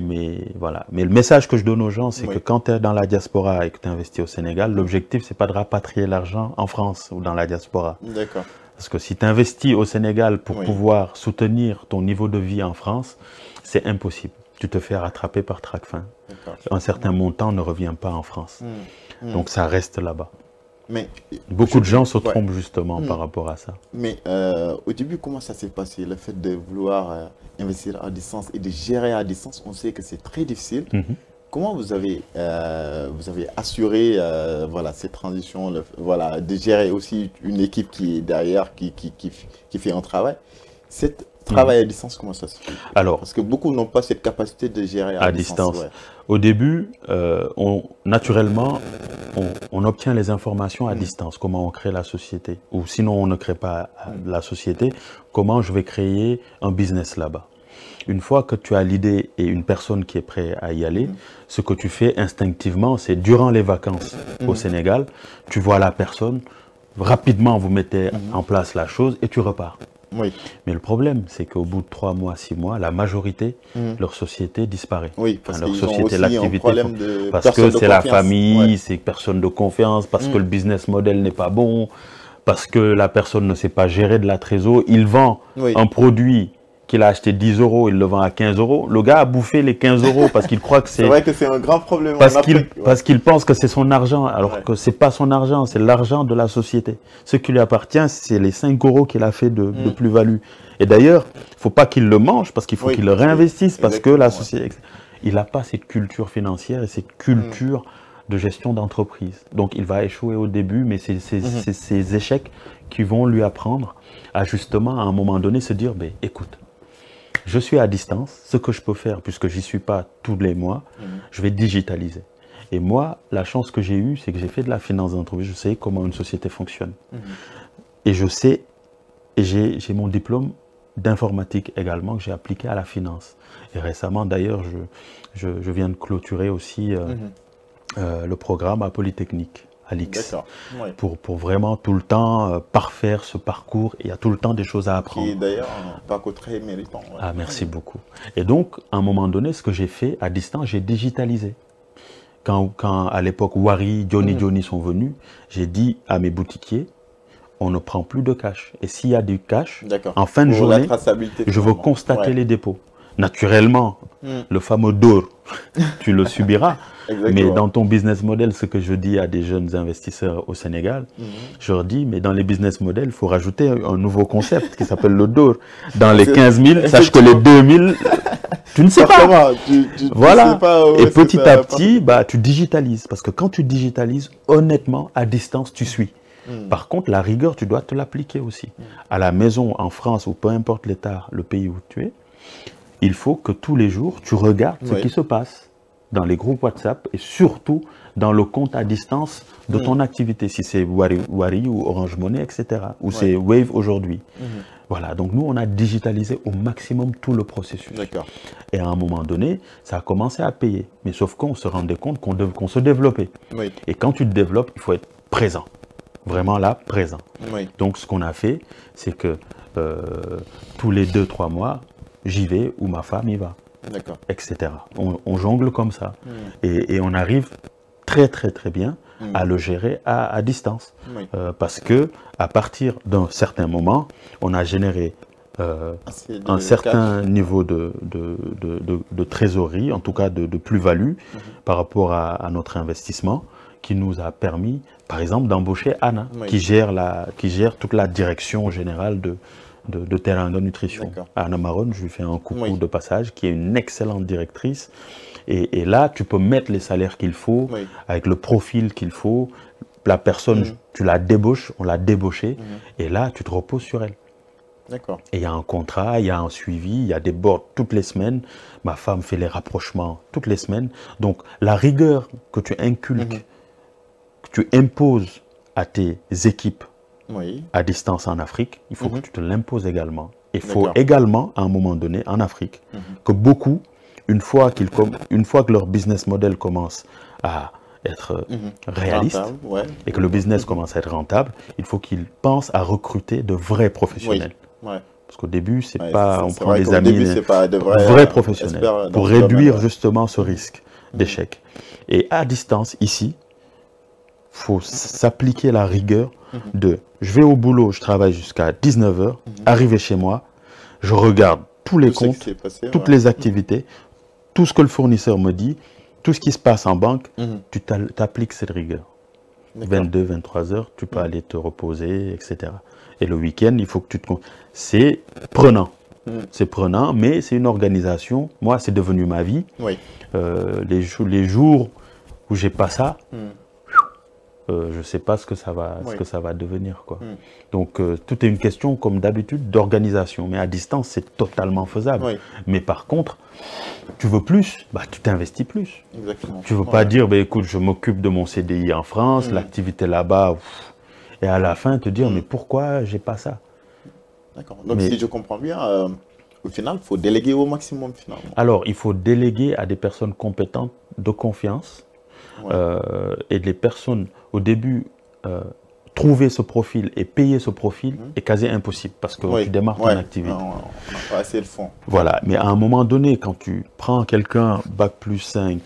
Mais voilà. Mais le message que je donne aux gens, c'est que quand tu es dans la diaspora et que tu investis au Sénégal, l'objectif, c'est pas de rapatrier l'argent en France ou dans la diaspora. D'accord. Parce que si tu investis au Sénégal pour pouvoir soutenir ton niveau de vie en France, c'est impossible. Tu te fais rattraper par Tracfin. Un certain montant ne revient pas en France. Donc ça reste là-bas. Mais beaucoup de gens se trompent justement par rapport à ça. Mais au début, comment ça s'est passé? Le fait de vouloir investir à distance et de gérer à distance, on sait que c'est très difficile. Comment vous avez assuré voilà, cette transition, de gérer aussi une équipe qui est derrière, qui fait un travail? Cet travail à distance, comment ça se fait? Alors, parce que beaucoup n'ont pas cette capacité de gérer à distance. Au début, naturellement, on obtient les informations à distance, comment on crée la société. Ou sinon, on ne crée pas la société, comment je vais créer un business là-bas. Une fois que tu as l'idée et une personne qui est prête à y aller, ce que tu fais instinctivement, c'est durant les vacances au Sénégal, tu vois la personne, rapidement vous mettez en place la chose et tu repars. Mais le problème, c'est qu'au bout de 3 mois, 6 mois, la majorité, leur société disparaît. Parce leur qu'ils société, ont aussi l'activité, un problème de parce que c'est la famille, c'est personne de confiance, parce que le business model n'est pas bon, parce que la personne ne sait pas gérer de la trésor. Il vend un produit qu'il a acheté 10 €, il le vend à 15 €. Le gars a bouffé les 15 € parce qu'il croit que c'est... C'est vrai que c'est un grand problème parce qu'il pense que c'est son argent, alors que c'est pas son argent, c'est l'argent de la société. Ce qui lui appartient, c'est les 5 € qu'il a fait de plus-value. Et d'ailleurs, il ne faut pas qu'il le mange parce qu'il faut qu'il le réinvestisse parce que la société... Il n'a pas cette culture financière et cette culture de gestion d'entreprise. Donc il va échouer au début, mais c'est ces échecs qui vont lui apprendre à justement, à un moment donné, se dire, écoute, je suis à distance. Ce que je peux faire, puisque je n'y suis pas tous les mois, je vais digitaliser. Et moi, la chance que j'ai eue, c'est que j'ai fait de la finance d'entreprise. Je sais comment une société fonctionne. Et je sais, et j'ai mon diplôme d'informatique également que j'ai appliqué à la finance. Et récemment, d'ailleurs, je viens de clôturer aussi le programme à Polytechnique, à l'IX, pour vraiment tout le temps parfaire ce parcours. Il y a tout le temps des choses à apprendre. Qui est d'ailleurs un parcours très méritant. Ah, merci beaucoup. Et donc, à un moment donné, ce que j'ai fait à distance, j'ai digitalisé. Quand à l'époque, Wari, Johnny sont venus, j'ai dit à mes boutiquiers, on ne prend plus de cash. Et s'il y a du cash, en fin de journée, je veux constater les dépôts. Naturellement, le fameux DOR, tu le subiras. Mais dans ton business model, ce que je dis à des jeunes investisseurs au Sénégal, je leur dis, mais dans les business models, il faut rajouter un nouveau concept qui s'appelle le DOR. Dans les 15 000, sache que les 2 000, tu ne sais pas. Voilà. Sais pas, et petit à petit, tu digitalises. Parce que quand tu digitalises, honnêtement, à distance, tu suis. Par contre, la rigueur, tu dois te l'appliquer aussi. À la maison, en France, ou peu importe l'État, le pays où tu es, il faut que tous les jours, tu regardes ce qui se passe dans les groupes WhatsApp et surtout dans le compte à distance de ton activité, si c'est Wari ou Orange Money, etc. Ou c'est Wave aujourd'hui. Voilà, donc nous, on a digitalisé au maximum tout le processus. Et à un moment donné, ça a commencé à payer. Mais sauf qu'on se rendait compte qu'on se développait. Et quand tu te développes, il faut être présent. Vraiment là, présent. Donc, ce qu'on a fait, c'est que tous les 2-3 mois, j'y vais ou ma femme y va, etc. On jongle comme ça. Et on arrive très, très, très bien à le gérer à distance. Parce que à partir d'un certain moment, on a généré un certain niveau de trésorerie, en tout cas de plus-value par rapport à notre investissement, qui nous a permis, par exemple, d'embaucher Anna, qui gère toute la direction générale de Teranga Nutrition. Anna Maron, je lui fais un coucou de passage, qui est une excellente directrice. Et là, tu peux mettre les salaires qu'il faut, avec le profil qu'il faut. La personne, tu la débauches, on l'a débauchée, et là, tu te reposes sur elle. Et il y a un contrat, il y a un suivi, il y a des boards toutes les semaines. Ma femme fait les rapprochements toutes les semaines. Donc, la rigueur que tu inculques, que tu imposes à tes équipes à distance en Afrique, il faut que tu te l'imposes également. Il faut également, à un moment donné, en Afrique, que beaucoup, une fois que leur business model commence à être réaliste et que le business commence à être rentable, il faut qu'ils pensent à recruter de vrais professionnels. Parce qu'au début, c'est pas, on prend des amis, de vrais professionnels pour réduire justement ce risque d'échec. Et à distance, ici, il faut s'appliquer la rigueur de je vais au boulot, je travaille jusqu'à 19 h, arrivé chez moi, je regarde tous les comptes, toutes les activités, tout ce que le fournisseur me dit, tout ce qui se passe en banque, tu t'appliques cette rigueur. 22, 23 heures, tu peux aller te reposer, etc. Et le week-end, il faut que tu te... C'est prenant. C'est prenant, mais c'est une organisation. Moi, c'est devenu ma vie. Les jours où j'ai pas ça, je ne sais pas ce que ça va devenir, quoi. Donc, tout est une question, comme d'habitude, d'organisation. Mais à distance, c'est totalement faisable. Mais par contre, tu veux plus, tu t'investis plus. Tu ne veux pas dire, écoute, je m'occupe de mon CDI en France, l'activité là-bas, et à la fin, te dire, mais pourquoi j'ai pas ça? D'accord. Donc, si je comprends bien, au final, il faut déléguer au maximum, finalement. Alors, il faut déléguer à des personnes compétentes, de confiance, et les personnes, au début, trouver ce profil et payer ce profil est quasi impossible parce que tu démarres ton activité. On n'a pas assez le fond. Voilà, mais à un moment donné, quand tu prends quelqu'un Bac+5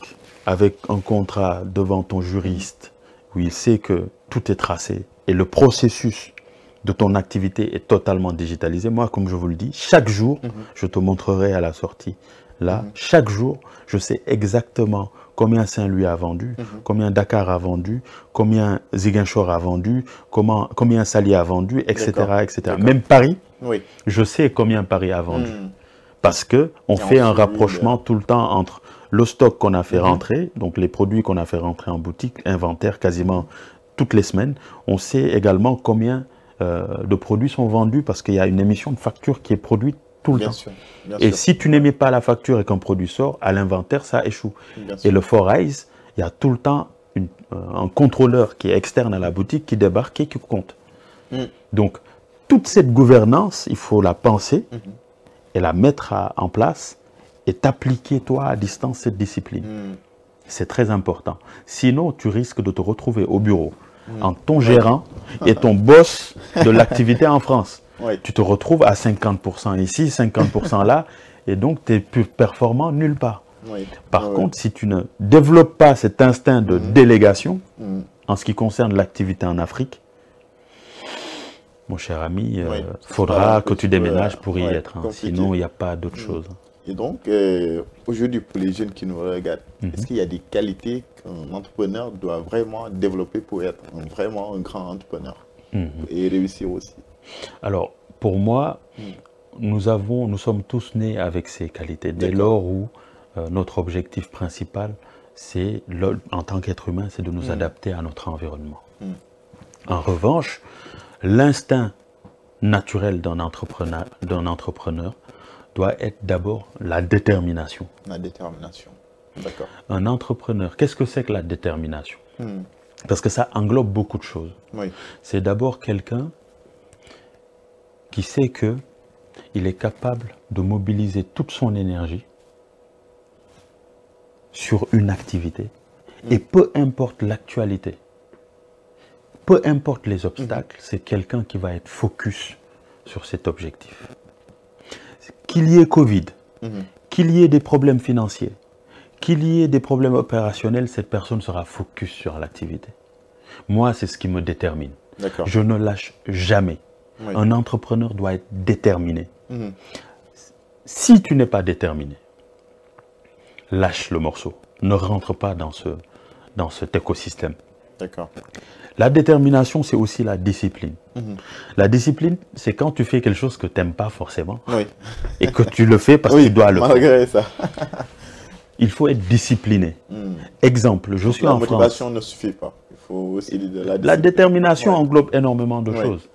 avec un contrat devant ton juriste, où il sait que tout est tracé et le processus de ton activité est totalement digitalisé, moi, comme je vous le dis, chaque jour, je te montrerai à la sortie. Là, chaque jour, je sais exactement combien Saint-Louis a vendu, combien Dakar a vendu, combien Ziguinchor a vendu, combien Sali a vendu, etc. etc. Même Paris, je sais combien Paris a vendu. Parce qu'on fait un rapprochement tout le temps entre le stock qu'on a fait rentrer, donc les produits qu'on a fait rentrer en boutique, inventaire quasiment toutes les semaines. On sait également combien de produits sont vendus parce qu'il y a une émission de facture qui est produite tout le temps. Et si tu n'émets pas la facture et qu'un produit sort, à l'inventaire, ça échoue. Et le Forise, il y a tout le temps un contrôleur qui est externe à la boutique qui débarque et qui compte. Donc, toute cette gouvernance, il faut la penser et la mettre en place et t'appliquer, toi, à distance, cette discipline. C'est très important. Sinon, tu risques de te retrouver au bureau en ton gérant et ton boss de l'activité en France. Tu te retrouves à 50% ici, 50% là, et donc tu es plus performant nulle part. Par contre, si tu ne développes pas cet instinct de délégation, en ce qui concerne l'activité en Afrique, mon cher ami, il faudra que tu déménages pour y être. Sinon, il n'y a pas d'autre chose. Et donc, aujourd'hui, pour les jeunes qui nous regardent, est-ce qu'il y a des qualités qu'un entrepreneur doit vraiment développer pour être vraiment un grand entrepreneur et réussir aussi? Alors, pour moi, nous sommes tous nés avec ces qualités. Dès lors où notre objectif principal, c'est, en tant qu'être humain, c'est de nous adapter à notre environnement. En revanche, l'instinct naturel d'un entrepreneur doit être d'abord la détermination. La détermination, d'accord. Un entrepreneur, qu'est-ce que c'est que la détermination? Parce que ça englobe beaucoup de choses. C'est d'abord quelqu'un qui sait qu'il est capable de mobiliser toute son énergie sur une activité. Et peu importe l'actualité, peu importe les obstacles, c'est quelqu'un qui va être focus sur cet objectif. Qu'il y ait Covid, qu'il y ait des problèmes financiers, qu'il y ait des problèmes opérationnels, cette personne sera focus sur l'activité. Moi, c'est ce qui me détermine. Je ne lâche jamais. Un entrepreneur doit être déterminé. Si tu n'es pas déterminé, lâche le morceau. Ne rentre pas dans cet écosystème. La détermination, c'est aussi la discipline. La discipline, c'est quand tu fais quelque chose que tu n'aimes pas forcément et que tu le fais parce que tu dois le faire. Ça. Il faut être discipliné. Exemple, je suis en France. La motivation ne suffit pas. Il faut aussi de la discipline. La détermination englobe énormément de choses.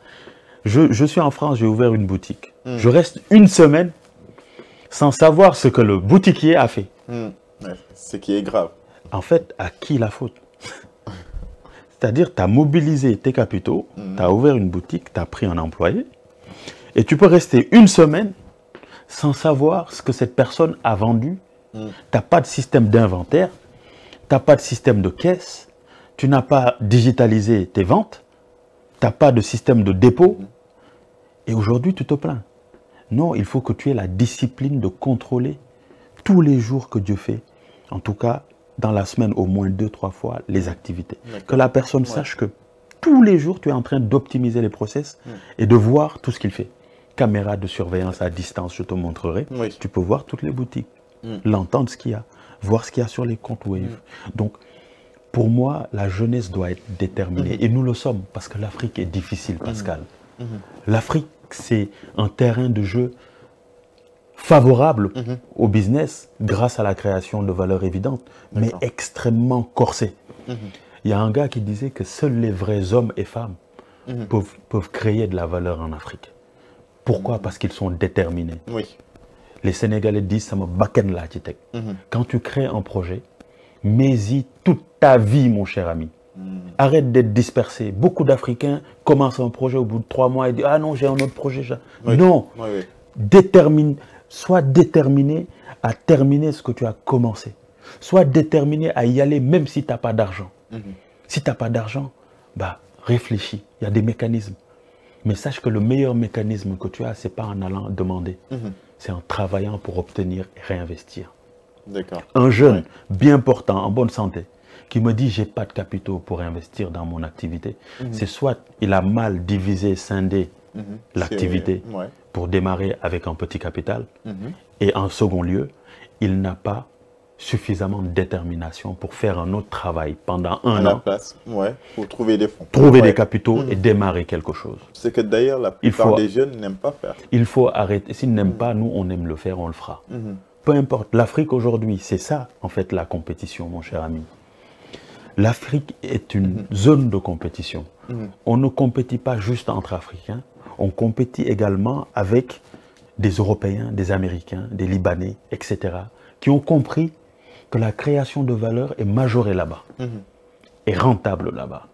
Je suis en France, j'ai ouvert une boutique. Je reste une semaine sans savoir ce que le boutiquier a fait. Ce qui est grave. En fait, à qui la faute? C'est-à-dire, tu as mobilisé tes capitaux, tu as ouvert une boutique, tu as pris un employé, et tu peux rester une semaine sans savoir ce que cette personne a vendu. Tu n'as pas de système d'inventaire, tu n'as pas de système de caisse, tu n'as pas digitalisé tes ventes, tu n'as pas de système de dépôt, et aujourd'hui, tu te plains. Non, il faut que tu aies la discipline de contrôler tous les jours que Dieu fait, en tout cas, dans la semaine, au moins 2-3 fois, les activités. Que la personne sache que tous les jours, tu es en train d'optimiser les process et de voir tout ce qu'il fait. Caméra de surveillance à distance, je te montrerai. Tu peux voir toutes les boutiques, l'entendre ce qu'il y a, voir ce qu'il y a sur les comptes Wave. Donc, pour moi, la jeunesse doit être déterminée. Et nous le sommes, parce que l'Afrique est difficile, Pascal. L'Afrique, c'est un terrain de jeu favorable au business grâce à la création de valeurs évidentes, mais extrêmement corsé. Il y a un gars qui disait que seuls les vrais hommes et femmes peuvent créer de la valeur en Afrique. Pourquoi? Parce qu'ils sont déterminés. Les Sénégalais disent « ça me bakken la titek ». Quand tu crées un projet, mets-y toute ta vie, mon cher ami. Arrête d'être dispersé. Beaucoup d'Africains commencent un projet au bout de 3 mois et disent « ah non, j'ai un autre projet ». Non, sois déterminé à terminer ce que tu as commencé. Sois déterminé à y aller même si tu n'as pas d'argent. Si tu n'as pas d'argent, bah, réfléchis. Il y a des mécanismes. Mais sache que le meilleur mécanisme que tu as, ce n'est pas en allant demander. C'est en travaillant pour obtenir et réinvestir. Un jeune bien portant, en bonne santé, qui me dit « j'ai pas de capitaux pour investir dans mon activité », c'est soit il a mal divisé, scindé l'activité pour démarrer avec un petit capital, et en second lieu, il n'a pas suffisamment de détermination pour faire un autre travail pendant un an. Pour trouver des fonds. Trouver des capitaux et démarrer quelque chose. C'est que d'ailleurs, la plupart des jeunes n'aiment pas faire. Il faut arrêter. S'ils n'aiment pas, nous, on aime le faire, on le fera. Peu importe. L'Afrique aujourd'hui, c'est ça, en fait, la compétition, mon cher ami. L'Afrique est une zone de compétition. On ne compétit pas juste entre Africains, on compétit également avec des Européens, des Américains, des Libanais, etc., qui ont compris que la création de valeur est majorée là-bas, est rentable là-bas.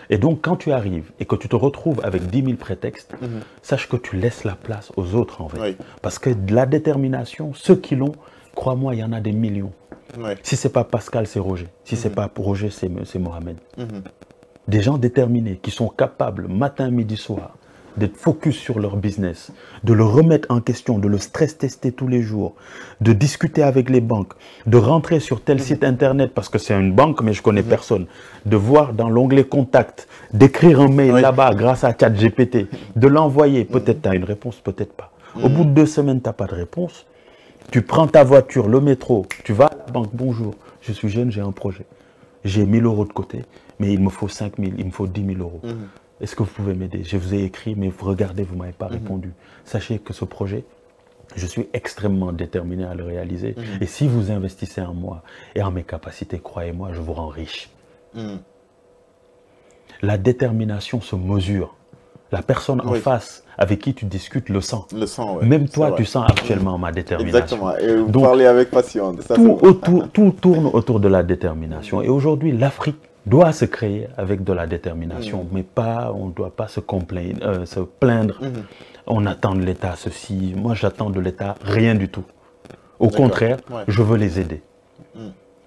Et donc, quand tu arrives et que tu te retrouves avec 10 000 prétextes, sache que tu laisses la place aux autres, en fait. Oui. Parce que la détermination, ceux qui l'ont, crois-moi, il y en a des millions. Oui. Si ce n'est pas Pascal, c'est Roger. Si ce n'est pas Roger, c'est Mohamed. Des gens déterminés qui sont capables, matin, midi, soir, d'être focus sur leur business, de le remettre en question, de le stress tester tous les jours, de discuter avec les banques, de rentrer sur tel site internet parce que c'est une banque mais je connais personne, de voir dans l'onglet contact, d'écrire un mail là-bas grâce à ChatGPT, de l'envoyer, peut-être tu as une réponse, peut-être pas. Au bout de 2 semaines, tu n'as pas de réponse, tu prends ta voiture, le métro, tu vas à la banque, bonjour, je suis jeune, j'ai un projet, j'ai 1 000 euros de côté, mais il me faut 5 000, il me faut 10 000 euros. Est-ce que vous pouvez m'aider? Je vous ai écrit, mais regardez, vous ne m'avez pas répondu. Sachez que ce projet, je suis extrêmement déterminé à le réaliser. Et si vous investissez en moi et en mes capacités, croyez-moi, je vous rends riche. La détermination se mesure. La personne en face avec qui tu discutes le sent. Le sent, ouais. Même toi, tu sens actuellement ma détermination. Exactement. Et vous parlez avec passion. Ça, tout tourne autour de la détermination. Et aujourd'hui, l'Afrique doit se créer avec de la détermination, mais pas, on ne doit pas se plaindre. On attend de l'État ceci. Moi, j'attends de l'État rien du tout. Au contraire, je veux les aider.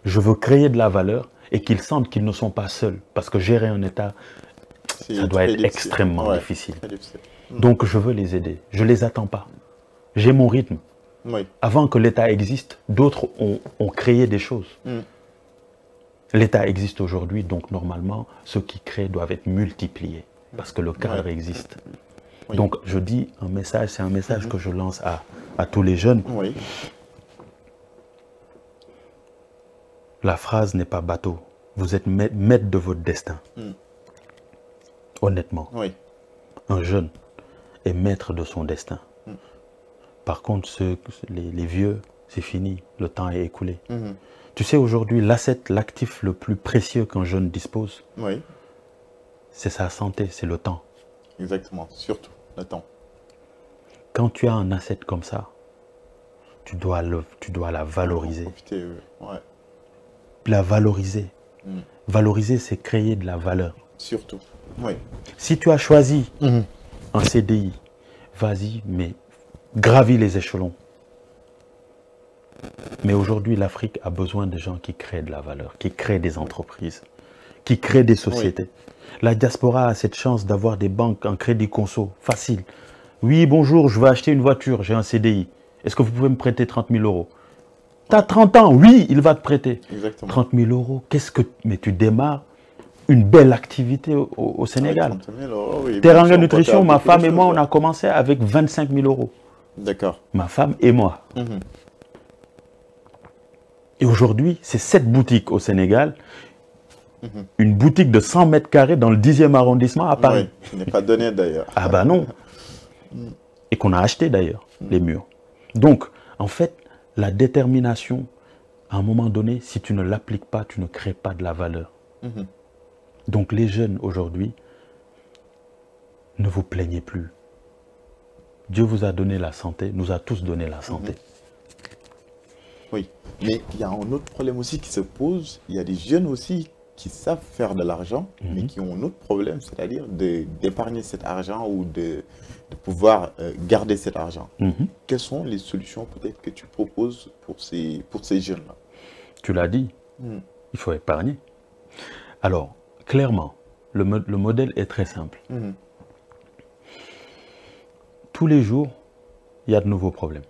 Je veux créer de la valeur et qu'ils sentent qu'ils ne sont pas seuls. Parce que gérer un État, ça doit être extrêmement difficile. Donc, je veux les aider. Je ne les attends pas. J'ai mon rythme. Avant que l'État existe, d'autres ont créé des choses. L'État existe aujourd'hui, donc normalement, ceux qui créent doivent être multipliés, parce que le cadre existe. Donc je dis un message, c'est un message que je lance à tous les jeunes. La phrase n'est pas bateau, vous êtes maître de votre destin. Honnêtement, un jeune est maître de son destin. Par contre, les vieux, c'est fini, le temps est écoulé. Tu sais, aujourd'hui, l'actif le plus précieux qu'un jeune dispose, c'est sa santé, c'est le temps. Exactement, surtout le temps. Quand tu as un asset comme ça, tu dois la valoriser. Profiter, La valoriser. Valoriser, c'est créer de la valeur. Surtout, Si tu as choisi un CDI, vas-y, mais gravis les échelons. Mais aujourd'hui, l'Afrique a besoin de gens qui créent de la valeur, qui créent des entreprises, qui créent des sociétés. La diaspora a cette chance d'avoir des banques en crédit conso, facile. Oui, bonjour, je veux acheter une voiture, j'ai un CDI. Est-ce que vous pouvez me prêter 30 000 euros? Tu as 30 ans, oui, il va te prêter. Exactement. 30 000 euros, mais tu démarres une belle activité au Sénégal. 30 000 euros, Teranga Nutrition, ma femme et moi, on a commencé avec 25 000 euros. D'accord. Ma femme et moi. Et aujourd'hui, c'est 7 boutiques au Sénégal. Une boutique de 100 mètres carrés dans le 10e arrondissement à Paris. Qui n'est pas donné d'ailleurs. Ah bah non. Et qu'on a acheté d'ailleurs, les murs. Donc, en fait, la détermination, à un moment donné, si tu ne l'appliques pas, tu ne crées pas de la valeur. Donc les jeunes aujourd'hui, ne vous plaignez plus. Dieu vous a donné la santé, nous a tous donné la santé. Oui, mais il y a un autre problème aussi qui se pose. Il y a des jeunes aussi qui savent faire de l'argent, mais qui ont un autre problème, c'est-à-dire d'épargner cet argent ou de pouvoir garder cet argent. Quelles sont les solutions peut-être que tu proposes pour ces jeunes-là? Tu l'as dit, il faut épargner. Alors, clairement, le modèle est très simple. Tous les jours, il y a de nouveaux problèmes.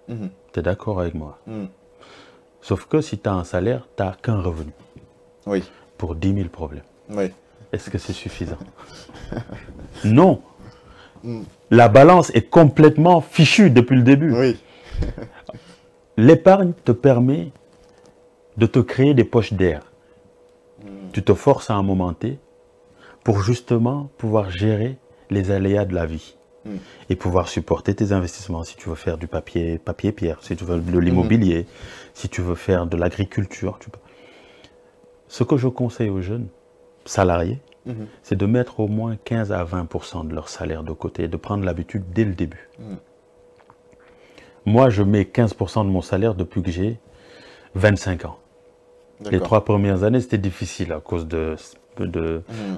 Tu es d'accord avec moi? Sauf que si tu as un salaire, tu n'as qu'un revenu. Oui. Pour 10 000 problèmes. Oui. Est-ce que c'est suffisant? Non. La balance est complètement fichue depuis le début. Oui. L'épargne te permet de te créer des poches d'air. Tu te forces à un moment T pour justement pouvoir gérer les aléas de la vie. Et pouvoir supporter tes investissements si tu veux faire du papier-pierre, si tu veux de l'immobilier, si tu veux faire de l'agriculture. Ce que je conseille aux jeunes salariés, c'est de mettre au moins 15 à 20% de leur salaire de côté et de prendre l'habitude dès le début. Moi, je mets 15% de mon salaire depuis que j'ai 25 ans. Les 3 premières années, c'était difficile à cause de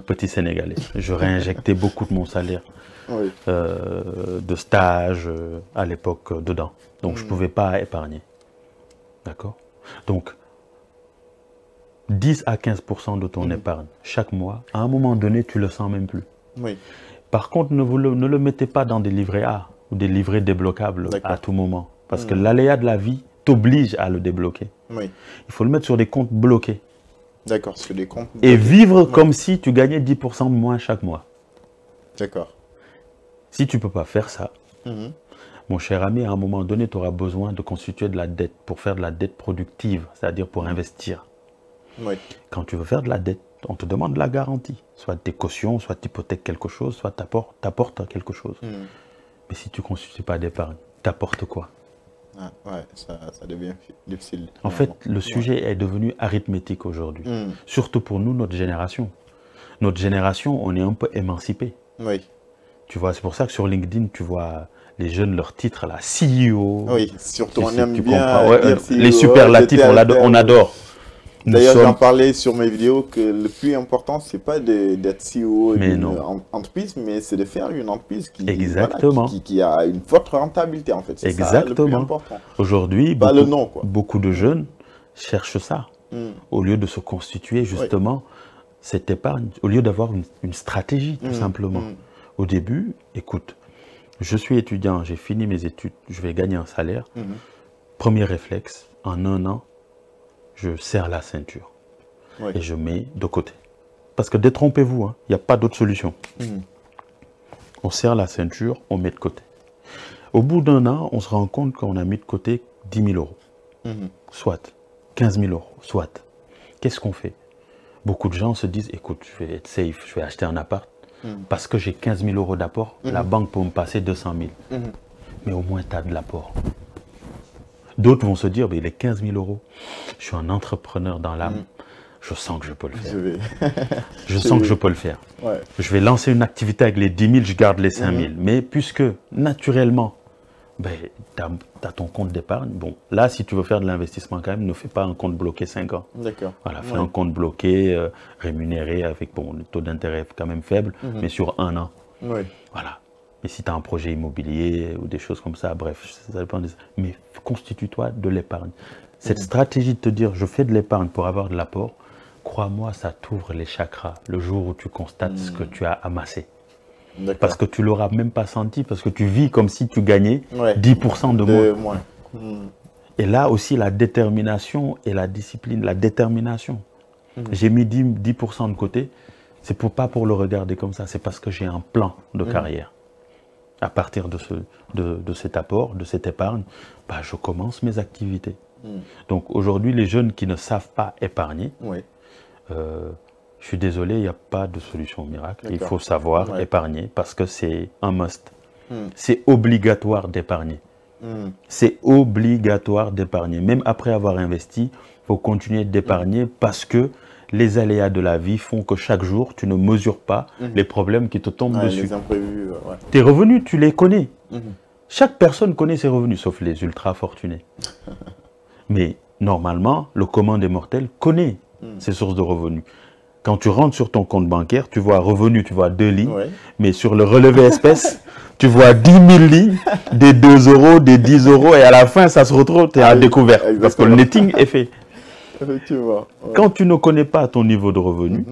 petits Sénégalais. Je réinjectais beaucoup de mon salaire de stage à l'époque dedans. Donc, je ne pouvais pas épargner. D'accord? Donc, 10 à 15% de ton épargne chaque mois, à un moment donné, tu ne le sens même plus. Oui. Par contre, ne le mettez pas dans des livrets A ou des livrets débloquables à tout moment. Parce que l'aléa de la vie t'oblige à le débloquer. Oui. Il faut le mettre sur des comptes bloqués. D'accord, sur des comptes bloqués. Et vivre comme si tu gagnais 10% de moins chaque mois. D'accord. Si tu ne peux pas faire ça, mon cher ami, à un moment donné, tu auras besoin de constituer de la dette pour faire de la dette productive, c'est-à-dire pour investir. Oui. Quand tu veux faire de la dette, on te demande de la garantie. Soit tes cautions, soit tu hypothèques quelque chose, soit tu apportes quelque chose. Mais si tu ne constitues pas d'épargne, tu apportes quoi? Ah, ouais, ça devient difficile. En fait, le sujet est devenu arithmétique aujourd'hui. Surtout pour nous, notre génération. Notre génération, on est un peu émancipé. Oui. Tu vois, c'est pour ça que sur LinkedIn, tu vois les jeunes, leurs titres, là, CEO. Oui, surtout on aime bien dire CEO, les superlatifs, on adore. D'ailleurs, j'en parlais sur mes vidéos que le plus important, c'est pas d'être CEO d'une entreprise, mais c'est de faire une entreprise qui a une forte rentabilité, en fait. C'est ça le plus important. Aujourd'hui, beaucoup de jeunes cherchent ça. Au lieu de se constituer justement cette épargne, au lieu d'avoir une stratégie, tout simplement. Au début, écoute, je suis étudiant, j'ai fini mes études, je vais gagner un salaire. Premier réflexe, en un an, je serre la ceinture et je mets de côté. Parce que détrompez-vous, il n'y a pas d'autre solution. On serre la ceinture, on met de côté. Au bout d'un an, on se rend compte qu'on a mis de côté 10 000 euros. Soit 15 000 euros, soit. Qu'est-ce qu'on fait? Beaucoup de gens se disent, écoute, je vais être safe, je vais acheter un appart. Parce que j'ai 15 000 euros d'apport, la banque peut me passer 200 000. Mais au moins, tu as de l'apport. D'autres vont se dire, les 15 000 euros, je suis un entrepreneur dans l'âme, je sens que je peux le faire. Je sens que je peux le faire. Je vais lancer une activité avec les 10 000, je garde les 5 000. Mais puisque, naturellement, tu as ton compte d'épargne, bon, là, si tu veux faire de l'investissement quand même, ne fais pas un compte bloqué 5 ans. D'accord. Voilà, fais un compte bloqué, rémunéré, avec le taux d'intérêt quand même faible, mais sur un an. Voilà. Et si tu as un projet immobilier ou des choses comme ça, bref, ça dépend des... Mais constitue-toi de l'épargne. Cette stratégie de te dire, je fais de l'épargne pour avoir de l'apport, crois-moi, ça t'ouvre les chakras le jour où tu constates ce que tu as amassé. Parce que tu ne l'auras même pas senti, parce que tu vis comme si tu gagnais 10% de moins. Et là aussi, la détermination et la discipline, la détermination. J'ai mis 10% de côté, c'est pas pour le regarder comme ça, c'est parce que j'ai un plan de carrière. À partir de cet apport, de cette épargne, je commence mes activités. Donc aujourd'hui, les jeunes qui ne savent pas épargner, je suis désolé, il n'y a pas de solution miracle. Il faut savoir épargner parce que c'est un must. C'est obligatoire d'épargner. C'est obligatoire d'épargner. Même après avoir investi, il faut continuer d'épargner parce que les aléas de la vie font que chaque jour, tu ne mesures pas les problèmes qui te tombent dessus. Les imprévus, tes revenus, tu les connais. Chaque personne connaît ses revenus, sauf les ultra fortunés. Mais normalement, le commun des mortels connaît ses sources de revenus. Quand tu rentres sur ton compte bancaire, tu vois revenu, tu vois 2 lignes, mais sur le relevé espèce, tu vois 10 000 lignes, des 2 euros, des 10 euros, et à la fin, ça se retrouve, tu es à découvert. Exactement. Parce que le netting est fait. Effectivement. Quand tu ne connais pas ton niveau de revenu,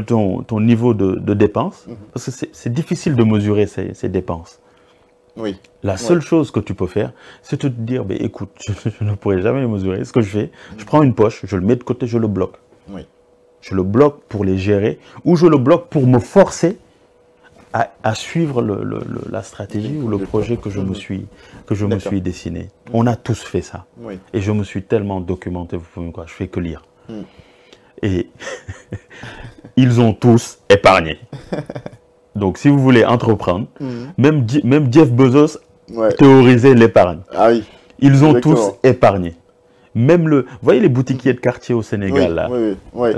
ton niveau de dépenses, parce que c'est difficile de mesurer ces dépenses. La seule chose que tu peux faire, c'est de te dire, écoute, je ne pourrai jamais les mesurer. Ce que je fais, je prends une poche, je le mets de côté, je le bloque. Je le bloque pour les gérer, ou je le bloque pour me forcer à suivre la stratégie ou le projet que je me suis dessiné. On a tous fait ça. Et je me suis tellement documenté, vous pouvez me croire, je fais que lire. Et ils ont tous épargné. Donc si vous voulez entreprendre, même Jeff Bezos théorisait l'épargne. Ils ont tous épargné. Même vous voyez les boutiquiers de quartier au Sénégal, là,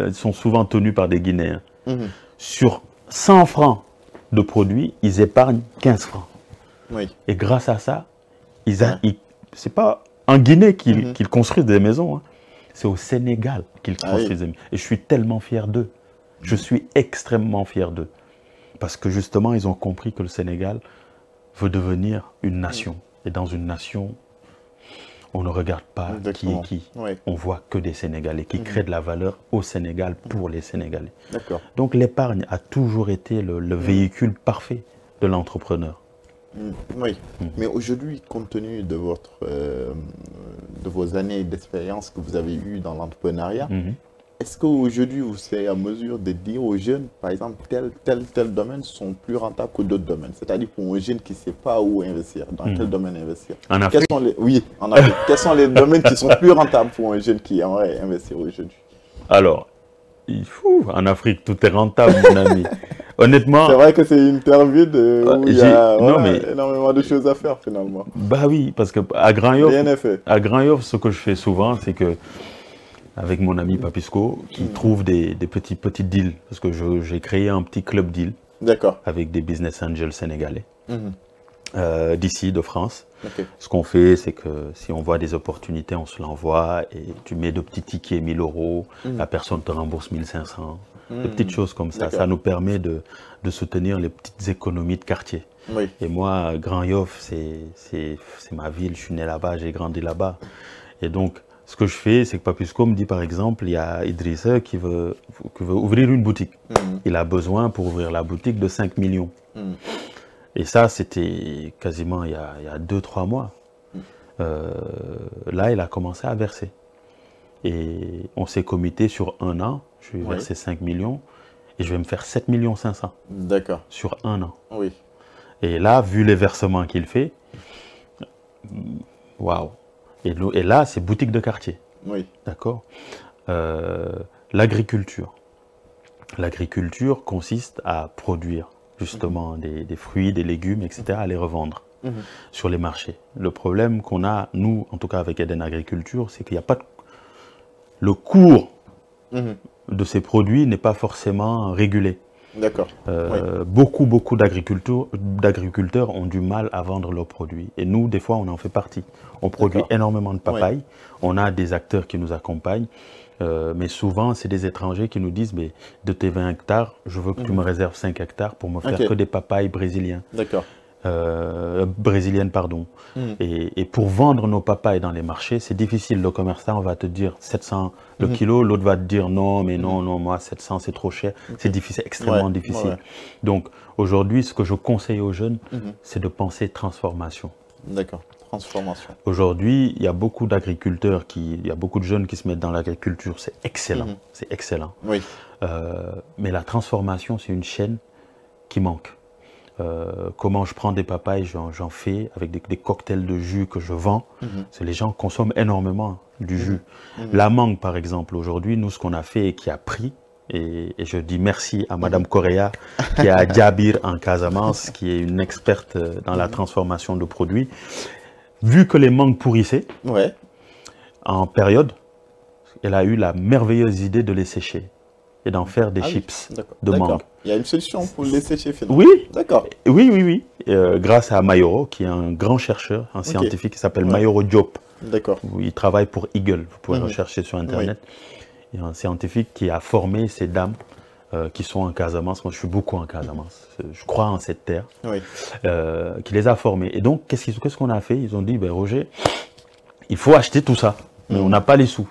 ils sont souvent tenus par des Guinéens. Sur 100 francs de produits, ils épargnent 15 francs. Et grâce à ça, ils pas en Guinée qu'ils construisent des maisons, hein. C'est au Sénégal qu'ils construisent des maisons. Et je suis tellement fier d'eux. Je suis extrêmement fier d'eux. Parce que justement, ils ont compris que le Sénégal veut devenir une nation. Et dans une nation, on ne regarde pas qui est qui. On voit que des Sénégalais qui créent de la valeur au Sénégal pour les Sénégalais. Donc l'épargne a toujours été le véhicule parfait de l'entrepreneur. Oui, mais aujourd'hui, compte tenu de vos années d'expérience que vous avez eues dans l'entrepreneuriat, est-ce qu'aujourd'hui, vous serez à mesure de dire aux jeunes, par exemple, tel domaine sont plus rentables que d'autres domaines? C'est-à-dire pour un jeune qui ne sait pas où investir, dans quel domaine investir? En Afrique? Oui, en Afrique. Quels sont les domaines qui sont plus rentables pour un jeune qui aimerait investir aujourd'hui? Alors, en Afrique, tout est rentable, mon ami. Honnêtement... C'est vrai que c'est une terre vide où il y a énormément de choses à faire finalement. Bah oui, parce qu'à Grand Yoff, ce que je fais souvent, c'est que avec mon ami Papisco, qui trouve des petits deals, parce que j'ai créé un petit club deal avec des business angels sénégalais d'ici, de France. Ce qu'on fait, c'est que si on voit des opportunités, on se l'envoie et tu mets de petits tickets, 1000 €, la personne te rembourse 1500, des petites choses comme ça. Ça nous permet de soutenir les petites économies de quartier. Et moi, Grand Yoff, c'est ma ville, je suis né là-bas, j'ai grandi là-bas. Et donc, ce que je fais, c'est que Papisco me dit, par exemple, il y a Idrissa qui veut ouvrir une boutique. Il a besoin, pour ouvrir la boutique, de 5 millions. Et ça, c'était quasiment il y a 2-3 mois. Là, il a commencé à verser. Et on s'est comité sur 1 an. Je vais verser 5 millions et je vais me faire 7 500 000. D'accord. Sur 1 an. Et là, vu les versements qu'il fait, waouh. Et là, c'est boutique de quartier. D'accord. L'agriculture. L'agriculture consiste à produire justement des fruits, des légumes, etc., à les revendre sur les marchés. Le problème qu'on a, nous, en tout cas avec Eden Agriculture, c'est qu'il n'y a pas le cours de ces produits n'est pas forcément régulé. D'accord. Beaucoup d'agriculteurs ont du mal à vendre leurs produits. Et nous, des fois, on en fait partie. On produit énormément de papaye. On a des acteurs qui nous accompagnent. Mais souvent, c'est des étrangers qui nous disent, mais de tes 20 hectares, je veux que tu me réserves 5 hectares pour me faire que des papayes brésiliennes. Brésiliennes, pardon. Et pour vendre nos papayes dans les marchés, c'est difficile. Le commerçant va te dire 700 le kilo, l'autre va te dire non, mais non, moi 700 c'est trop cher. C'est difficile, extrêmement difficile. Donc aujourd'hui, ce que je conseille aux jeunes, c'est de penser transformation. D'accord, transformation. Aujourd'hui, il y a beaucoup d'agriculteurs, il y a beaucoup de jeunes qui se mettent dans l'agriculture, c'est excellent, c'est excellent. Mais la transformation, c'est une chaîne qui manque. Comment je prends des papayes, j'en fais avec des cocktails de jus que je vends. Les gens consomment énormément du jus. La mangue, par exemple, aujourd'hui, nous, ce qu'on a fait et qui a pris, et je dis merci à Madame Correa, qui est à Djabir en Casamance, qui est une experte dans la transformation de produits. Vu que les mangues pourrissaient, en période, elle a eu la merveilleuse idée de les sécher et d'en faire des chips de mangue. Il y a une solution pour les sécher finalement. Oui, d'accord. Oui. Grâce à Mayoro, qui est un grand chercheur, un scientifique qui s'appelle Mayoro Diop. D'accord. Il travaille pour Eagle, vous pouvez rechercher sur Internet. Il y a un scientifique qui a formé ces dames qui sont en Casamance. Moi, je suis beaucoup en Casamance. Je crois en cette terre. Qui les a formées. Et donc, qu'est-ce qu'on a fait? Ils ont dit, ben, Roger, il faut acheter tout ça, mais on n'a pas les sous.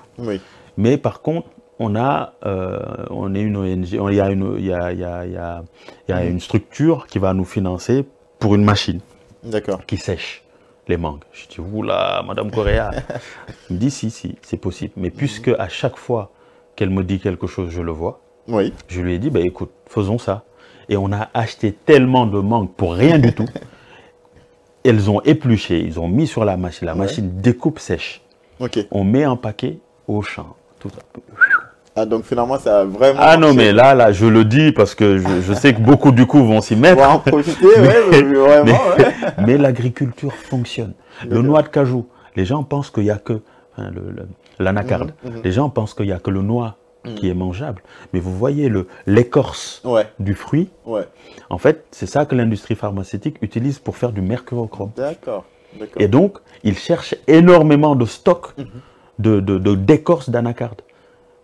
Mais par contre, on est une ONG, il y a une structure qui va nous financer pour une machine qui sèche les mangues. Je dis, oula, Madame Correa. Elle me dit, si, c'est possible. Mais puisque à chaque fois qu'elle me dit quelque chose, je le vois, je lui ai dit, bah, écoute, faisons ça. Et on a acheté tellement de mangues pour rien du tout. Elles ont épluché, ils ont mis sur la machine. La machine découpe sèche. On met en paquet au champ. Tout ça. Ah, donc finalement, ça a vraiment... Ah non, mais là, je le dis parce que je sais que beaucoup du coup vont s'y mettre. On va en profiter, vraiment. Mais l'agriculture fonctionne. Le noix de cajou, les gens pensent qu'il n'y a que l'anacarde. Les gens pensent qu'il n'y a que le noix qui est mangeable. Mais vous voyez l'écorce du fruit. En fait, c'est ça que l'industrie pharmaceutique utilise pour faire du mercurochrome. D'accord. Et donc, ils cherchent énormément de stocks d'écorce d'anacarde.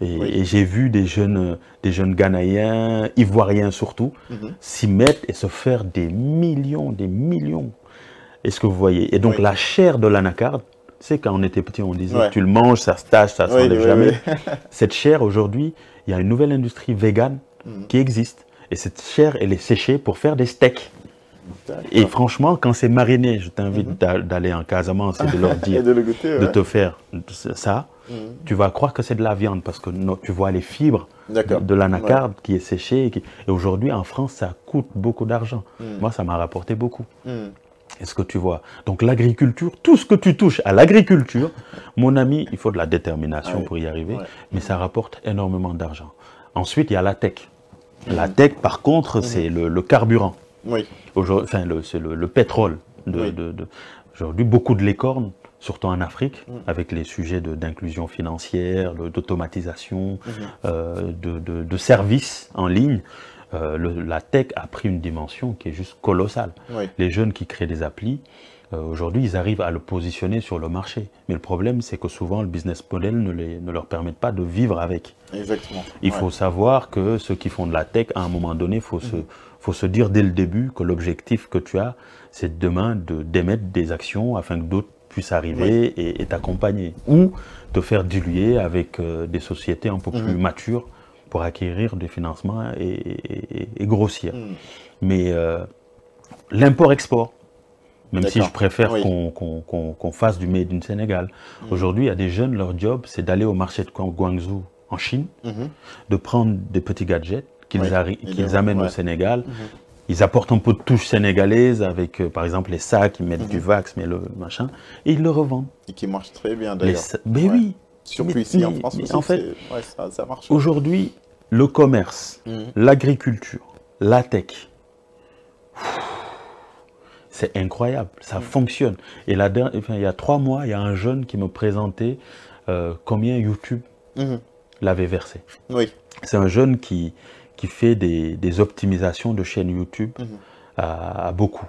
Et j'ai vu des jeunes Ghanéens, Ivoiriens surtout, s'y mettre et se faire des millions. Est-ce que vous voyez? Et donc la chair de l'anacarde, c'est quand on était petit, on disait tu le manges, ça se tâche, ça ne s'enlève jamais. Cette chair, aujourd'hui, il y a une nouvelle industrie végane qui existe. Et cette chair, elle est séchée pour faire des steaks. Et franchement, quand c'est mariné, je t'invite d'aller en Casamance et de leur dire de te faire ça. Tu vas croire que c'est de la viande parce que tu vois les fibres de l'anacarde qui est séchée. Et aujourd'hui, en France, ça coûte beaucoup d'argent. Moi, ça m'a rapporté beaucoup. Est-ce que tu vois? Donc l'agriculture, tout ce que tu touches à l'agriculture, mon ami, il faut de la détermination pour y arriver, mais ça rapporte énormément d'argent. Ensuite, il y a la tech. La tech, par contre, c'est le carburant. Enfin, c'est le pétrole. Aujourd'hui, beaucoup de licornes, surtout en Afrique, avec les sujets d'inclusion financière, d'automatisation, de services en ligne. La tech a pris une dimension qui est juste colossale. Les jeunes qui créent des applis, aujourd'hui, ils arrivent à le positionner sur le marché. Mais le problème, c'est que souvent, le business model ne leur permet pas de vivre avec. Exactement. Il faut savoir que ceux qui font de la tech, à un moment donné, il faut se dire dès le début que l'objectif que tu as, c'est demain d'émettre des actions afin que d'autres puissent arriver et t'accompagner. Ou te faire diluer avec des sociétés un peu plus matures pour acquérir des financements et grossir. Mais l'import-export, même si je préfère qu'on fasse du Made in Sénégal. Aujourd'hui, il y a des jeunes, leur job, c'est d'aller au marché de Guangzhou en Chine, de prendre des petits gadgets qu'ils amènent au Sénégal. Ils apportent un peu de touche sénégalaise avec, par exemple, les sacs, ils mettent du wax, mais le machin, et ils le revendent. Et qui marche très bien d'ailleurs. Mais oui. Surtout ici en France aussi, en fait, ça marche. Aujourd'hui, le commerce, l'agriculture, la tech, c'est incroyable, ça fonctionne. Et il y a 3 mois, il y a un jeune qui me présentait combien YouTube l'avait versé. C'est un jeune qui fait des optimisations de chaînes YouTube à beaucoup.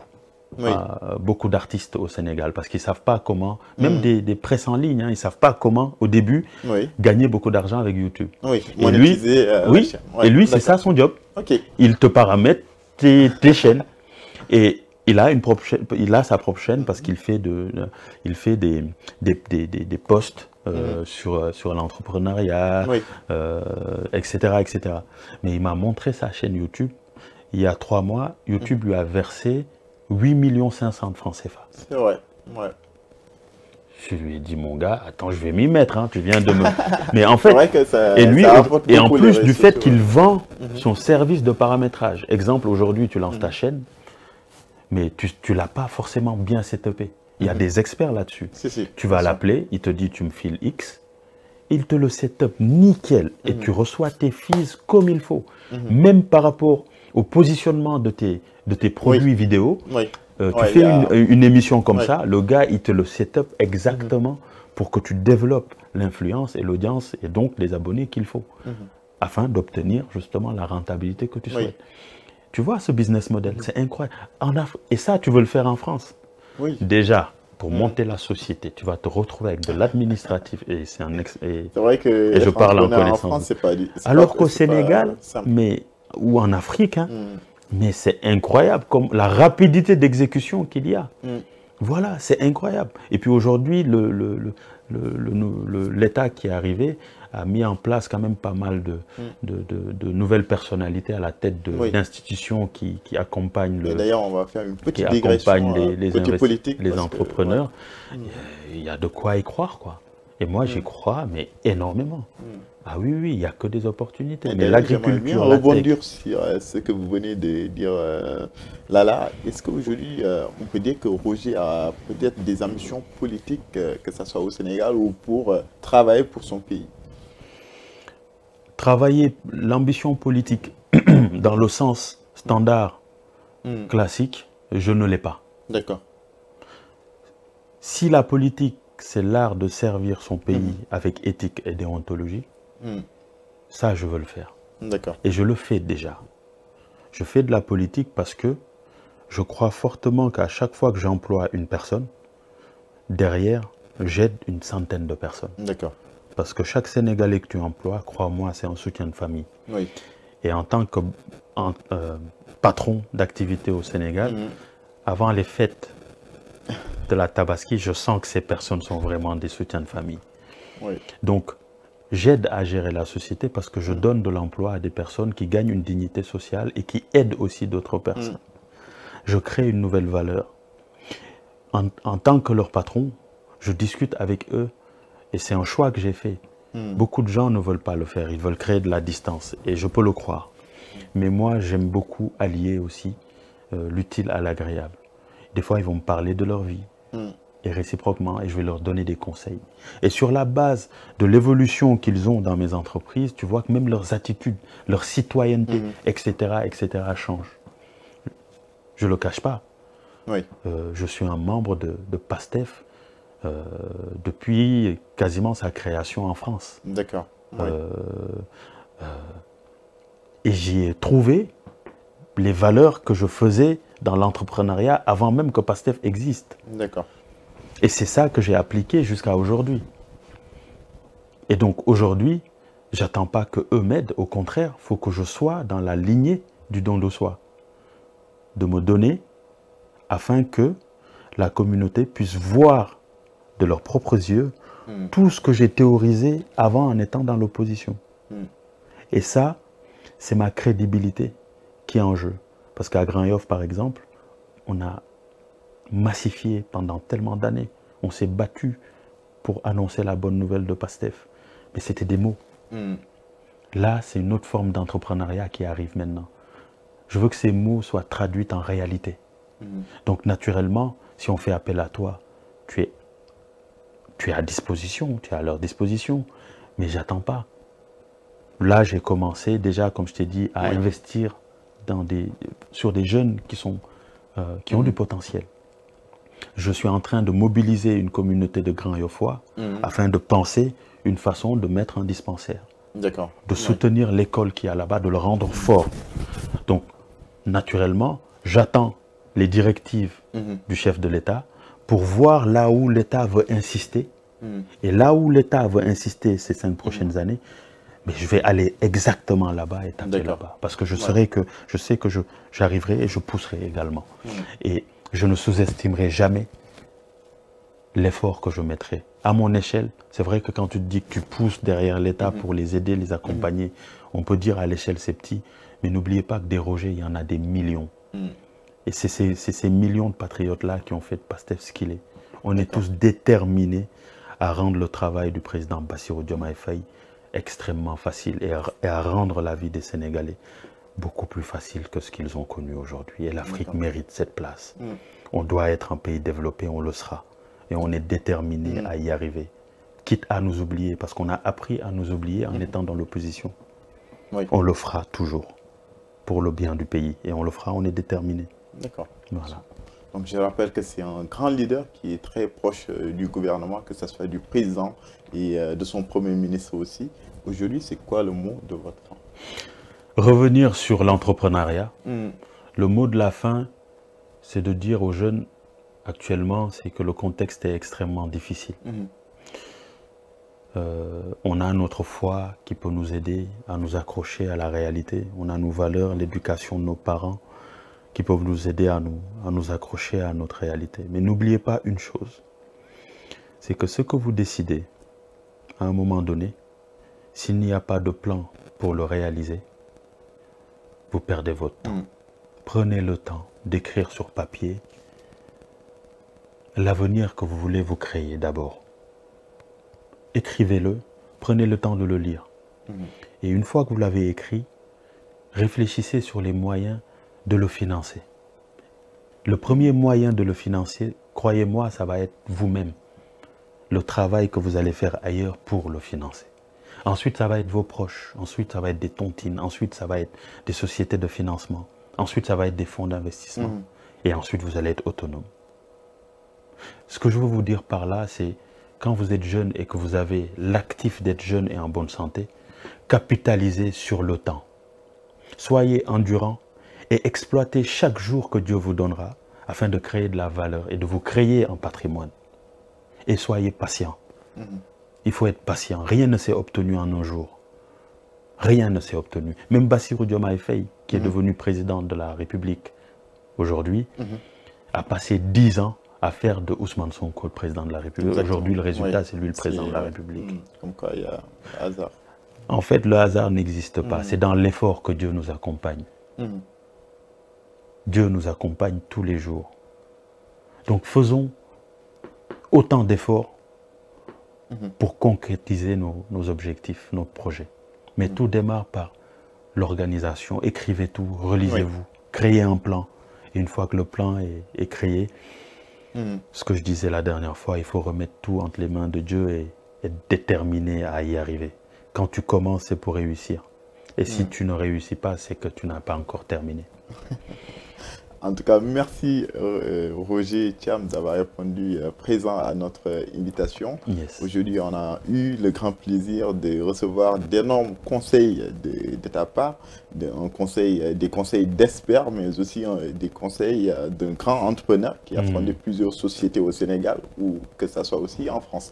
Beaucoup d'artistes au Sénégal parce qu'ils ne savent pas comment, même des presses en ligne, ils ne savent pas comment au début gagner beaucoup d'argent avec YouTube. Et lui, c'est ça son job. Il te paramètre tes chaînes et il a sa propre chaîne parce qu'il fait des posts sur l'entrepreneuriat, etc. Mais il m'a montré sa chaîne YouTube. Il y a 3 mois, YouTube lui a versé 8 500 000 francs CFA. C'est vrai, Je lui ai dit, mon gars, attends, je vais m'y mettre, tu viens de me... Mais en fait, et en plus du fait qu'il vend son service de paramétrage. Exemple, aujourd'hui, tu lances ta chaîne, mais tu ne l'as pas forcément bien setupé. Il y a des experts là-dessus. Tu vas l'appeler, il te dit, tu me files X, il te le setup nickel, et tu reçois tes fees comme il faut. Même par rapport au positionnement de tes produits vidéo, tu fais une émission comme ça, le gars, il te le setup exactement pour que tu développes l'influence et l'audience et donc les abonnés qu'il faut, afin d'obtenir justement la rentabilité que tu souhaites. Tu vois ce business model, c'est incroyable. Et ça, tu veux le faire en France. Déjà, pour monter la société, tu vas te retrouver avec de l'administratif et c'est vrai que et je parle en connaissance. Alors qu'au Sénégal, ou en Afrique, mais c'est incroyable comme la rapidité d'exécution qu'il y a. Voilà, c'est incroyable. Et puis aujourd'hui, l'État qui est arrivé a mis en place quand même pas mal de nouvelles personnalités à la tête d'institutions qui accompagnent d'ailleurs, on va faire une petite digression les entrepreneurs. Il y a de quoi y croire, quoi. Et moi, j'y crois, mais énormément. Ah oui, il n'y a que des opportunités. Mais l'agriculture, rebondir sur ce que vous venez de dire, Lala. Est-ce qu'aujourd'hui, on peut dire que Roger a peut-être des ambitions politiques, que ce soit au Sénégal ou pour travailler pour son pays? Travailler l'ambition politique dans le sens standard, classique, je ne l'ai pas. D'accord. Si la politique, c'est l'art de servir son pays avec éthique et déontologie, ça, je veux le faire. D'accord. Et je le fais déjà. Je fais de la politique parce que je crois fortement qu'à chaque fois que j'emploie une personne, derrière, j'aide une centaine de personnes. D'accord. Parce que chaque Sénégalais que tu emploies, crois-moi, c'est un soutien de famille. Oui. Et en tant que patron d'activité au Sénégal, avant les fêtes de la Tabaski, je sens que ces personnes sont vraiment des soutiens de famille. Oui. Donc, j'aide à gérer la société parce que je donne de l'emploi à des personnes qui gagnent une dignité sociale et qui aident aussi d'autres personnes. Je crée une nouvelle valeur. En tant que leur patron, je discute avec eux et c'est un choix que j'ai fait. Beaucoup de gens ne veulent pas le faire, ils veulent créer de la distance et je peux le croire. Mais moi, j'aime beaucoup allier aussi l'utile à l'agréable. Des fois, ils vont me parler de leur vie et réciproquement, et je vais leur donner des conseils. Et sur la base de l'évolution qu'ils ont dans mes entreprises, tu vois que même leurs attitudes, leur citoyenneté, etc., changent. Je ne le cache pas. Oui. Je suis un membre de PASTEF depuis quasiment sa création en France. D'accord. Oui. Et j'y ai trouvé les valeurs que je faisais dans l'entrepreneuriat avant même que PASTEF existe. D'accord. Et c'est ça que j'ai appliqué jusqu'à aujourd'hui. Et donc aujourd'hui, j'attends pas qu'eux m'aident. Au contraire, il faut que je sois dans la lignée du don de soi. De me donner afin que la communauté puisse voir de leurs propres yeux tout ce que j'ai théorisé avant en étant dans l'opposition. Et ça, c'est ma crédibilité qui est en jeu. Parce qu'à Grand Yoff, par exemple, on a massifié pendant tellement d'années. On s'est battu pour annoncer la bonne nouvelle de PASTEF. Mais c'était des mots. Là, c'est une autre forme d'entrepreneuriat qui arrive maintenant. Je veux que ces mots soient traduits en réalité. Donc naturellement, si on fait appel à toi, tu es à disposition, tu es à leur disposition. Mais j'attends pas. Là, j'ai commencé déjà, comme je t'ai dit, à investir sur des jeunes qui ont du potentiel. Je suis en train de mobiliser une communauté de Grand Yoffois afin de penser une façon de mettre un dispensaire. D'accord. De soutenir l'école qui est là-bas, de le rendre fort. Donc, naturellement, j'attends les directives du chef de l'État pour voir là où l'État veut insister. Et là où l'État veut insister ces 5 prochaines années, mais je vais aller exactement là-bas et taper là-bas. Parce que je sais que j'arriverai et je pousserai également. Et je ne sous-estimerai jamais l'effort que je mettrai. À mon échelle, c'est vrai que quand tu te dis que tu pousses derrière l'État pour les aider, les accompagner, on peut dire à l'échelle c'est petit, mais n'oubliez pas que des Rogers, il y en a des millions. Et c'est ces millions de patriotes-là qui ont fait de PASTEF ce qu'il est. On est tous déterminés à rendre le travail du président Bassirou Diomaye Faye extrêmement facile et à rendre la vie des Sénégalais beaucoup plus facile que ce qu'ils ont connu aujourd'hui. Et l'Afrique mérite cette place. On doit être un pays développé, on le sera. Et on est déterminé à y arriver. Quitte à nous oublier, parce qu'on a appris à nous oublier en étant dans l'opposition. On le fera toujours, pour le bien du pays. Et on le fera, on est déterminé. D'accord. Voilà. Donc je rappelle que c'est un grand leader qui est très proche du gouvernement, que ce soit du président et de son premier ministre aussi. Aujourd'hui, c'est quoi le mot de votre temps? Revenir sur l'entrepreneuriat. Le mot de la fin, c'est de dire aux jeunes, actuellement, c'est que le contexte est extrêmement difficile. On a notre foi qui peut nous aider à nous accrocher à la réalité. On a nos valeurs, l'éducation de nos parents qui peuvent nous aider à nous accrocher à notre réalité. Mais n'oubliez pas une chose, c'est que ce que vous décidez, à un moment donné, s'il n'y a pas de plan pour le réaliser, vous perdez votre temps. Prenez le temps d'écrire sur papier l'avenir que vous voulez vous créer d'abord. Écrivez-le, prenez le temps de le lire. Et une fois que vous l'avez écrit, réfléchissez sur les moyens de le financer. Le premier moyen de le financer, croyez-moi, ça va être vous-même. Le travail que vous allez faire ailleurs pour le financer. Ensuite, ça va être vos proches. Ensuite, ça va être des tontines. Ensuite, ça va être des sociétés de financement. Ensuite, ça va être des fonds d'investissement. Et ensuite, vous allez être autonome. Ce que je veux vous dire par là, c'est quand vous êtes jeune et que vous avez l'actif d'être jeune et en bonne santé, capitalisez sur le temps. Soyez endurant et exploitez chaque jour que Dieu vous donnera afin de créer de la valeur et de vous créer un patrimoine. et soyez patient. Il faut être patient. Rien ne s'est obtenu en un jour. Rien ne s'est obtenu. Même Bassirou Diomaye Faye, qui est devenu président de la République aujourd'hui, a passé 10 ans à faire de Ousmane Sonko le président de la République. Aujourd'hui, le résultat, c'est lui le président de la République. Comme quoi, il y a hasard. En fait, le hasard n'existe pas. C'est dans l'effort que Dieu nous accompagne. Dieu nous accompagne tous les jours. Donc, faisons autant d'efforts pour concrétiser nos objectifs, nos projets. Mais tout démarre par l'organisation. Écrivez tout, relisez-vous, créez un plan. Et une fois que le plan est créé, ce que je disais la dernière fois, il faut remettre tout entre les mains de Dieu et être déterminé à y arriver. Quand tu commences, c'est pour réussir. Et si tu ne réussis pas, c'est que tu n'as pas encore terminé. En tout cas, merci Roger Thiam d'avoir répondu présent à notre invitation. Aujourd'hui, on a eu le grand plaisir de recevoir d'énormes conseils de ta part, des conseils d'experts, mais aussi des conseils d'un grand entrepreneur qui a fondé plusieurs sociétés au Sénégal ou que ce soit aussi en France.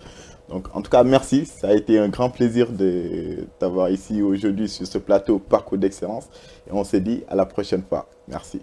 Donc, en tout cas, merci. Ça a été un grand plaisir de t'avoir ici aujourd'hui sur ce plateau Parcours d'Excellence. Et on se dit à la prochaine fois. Merci.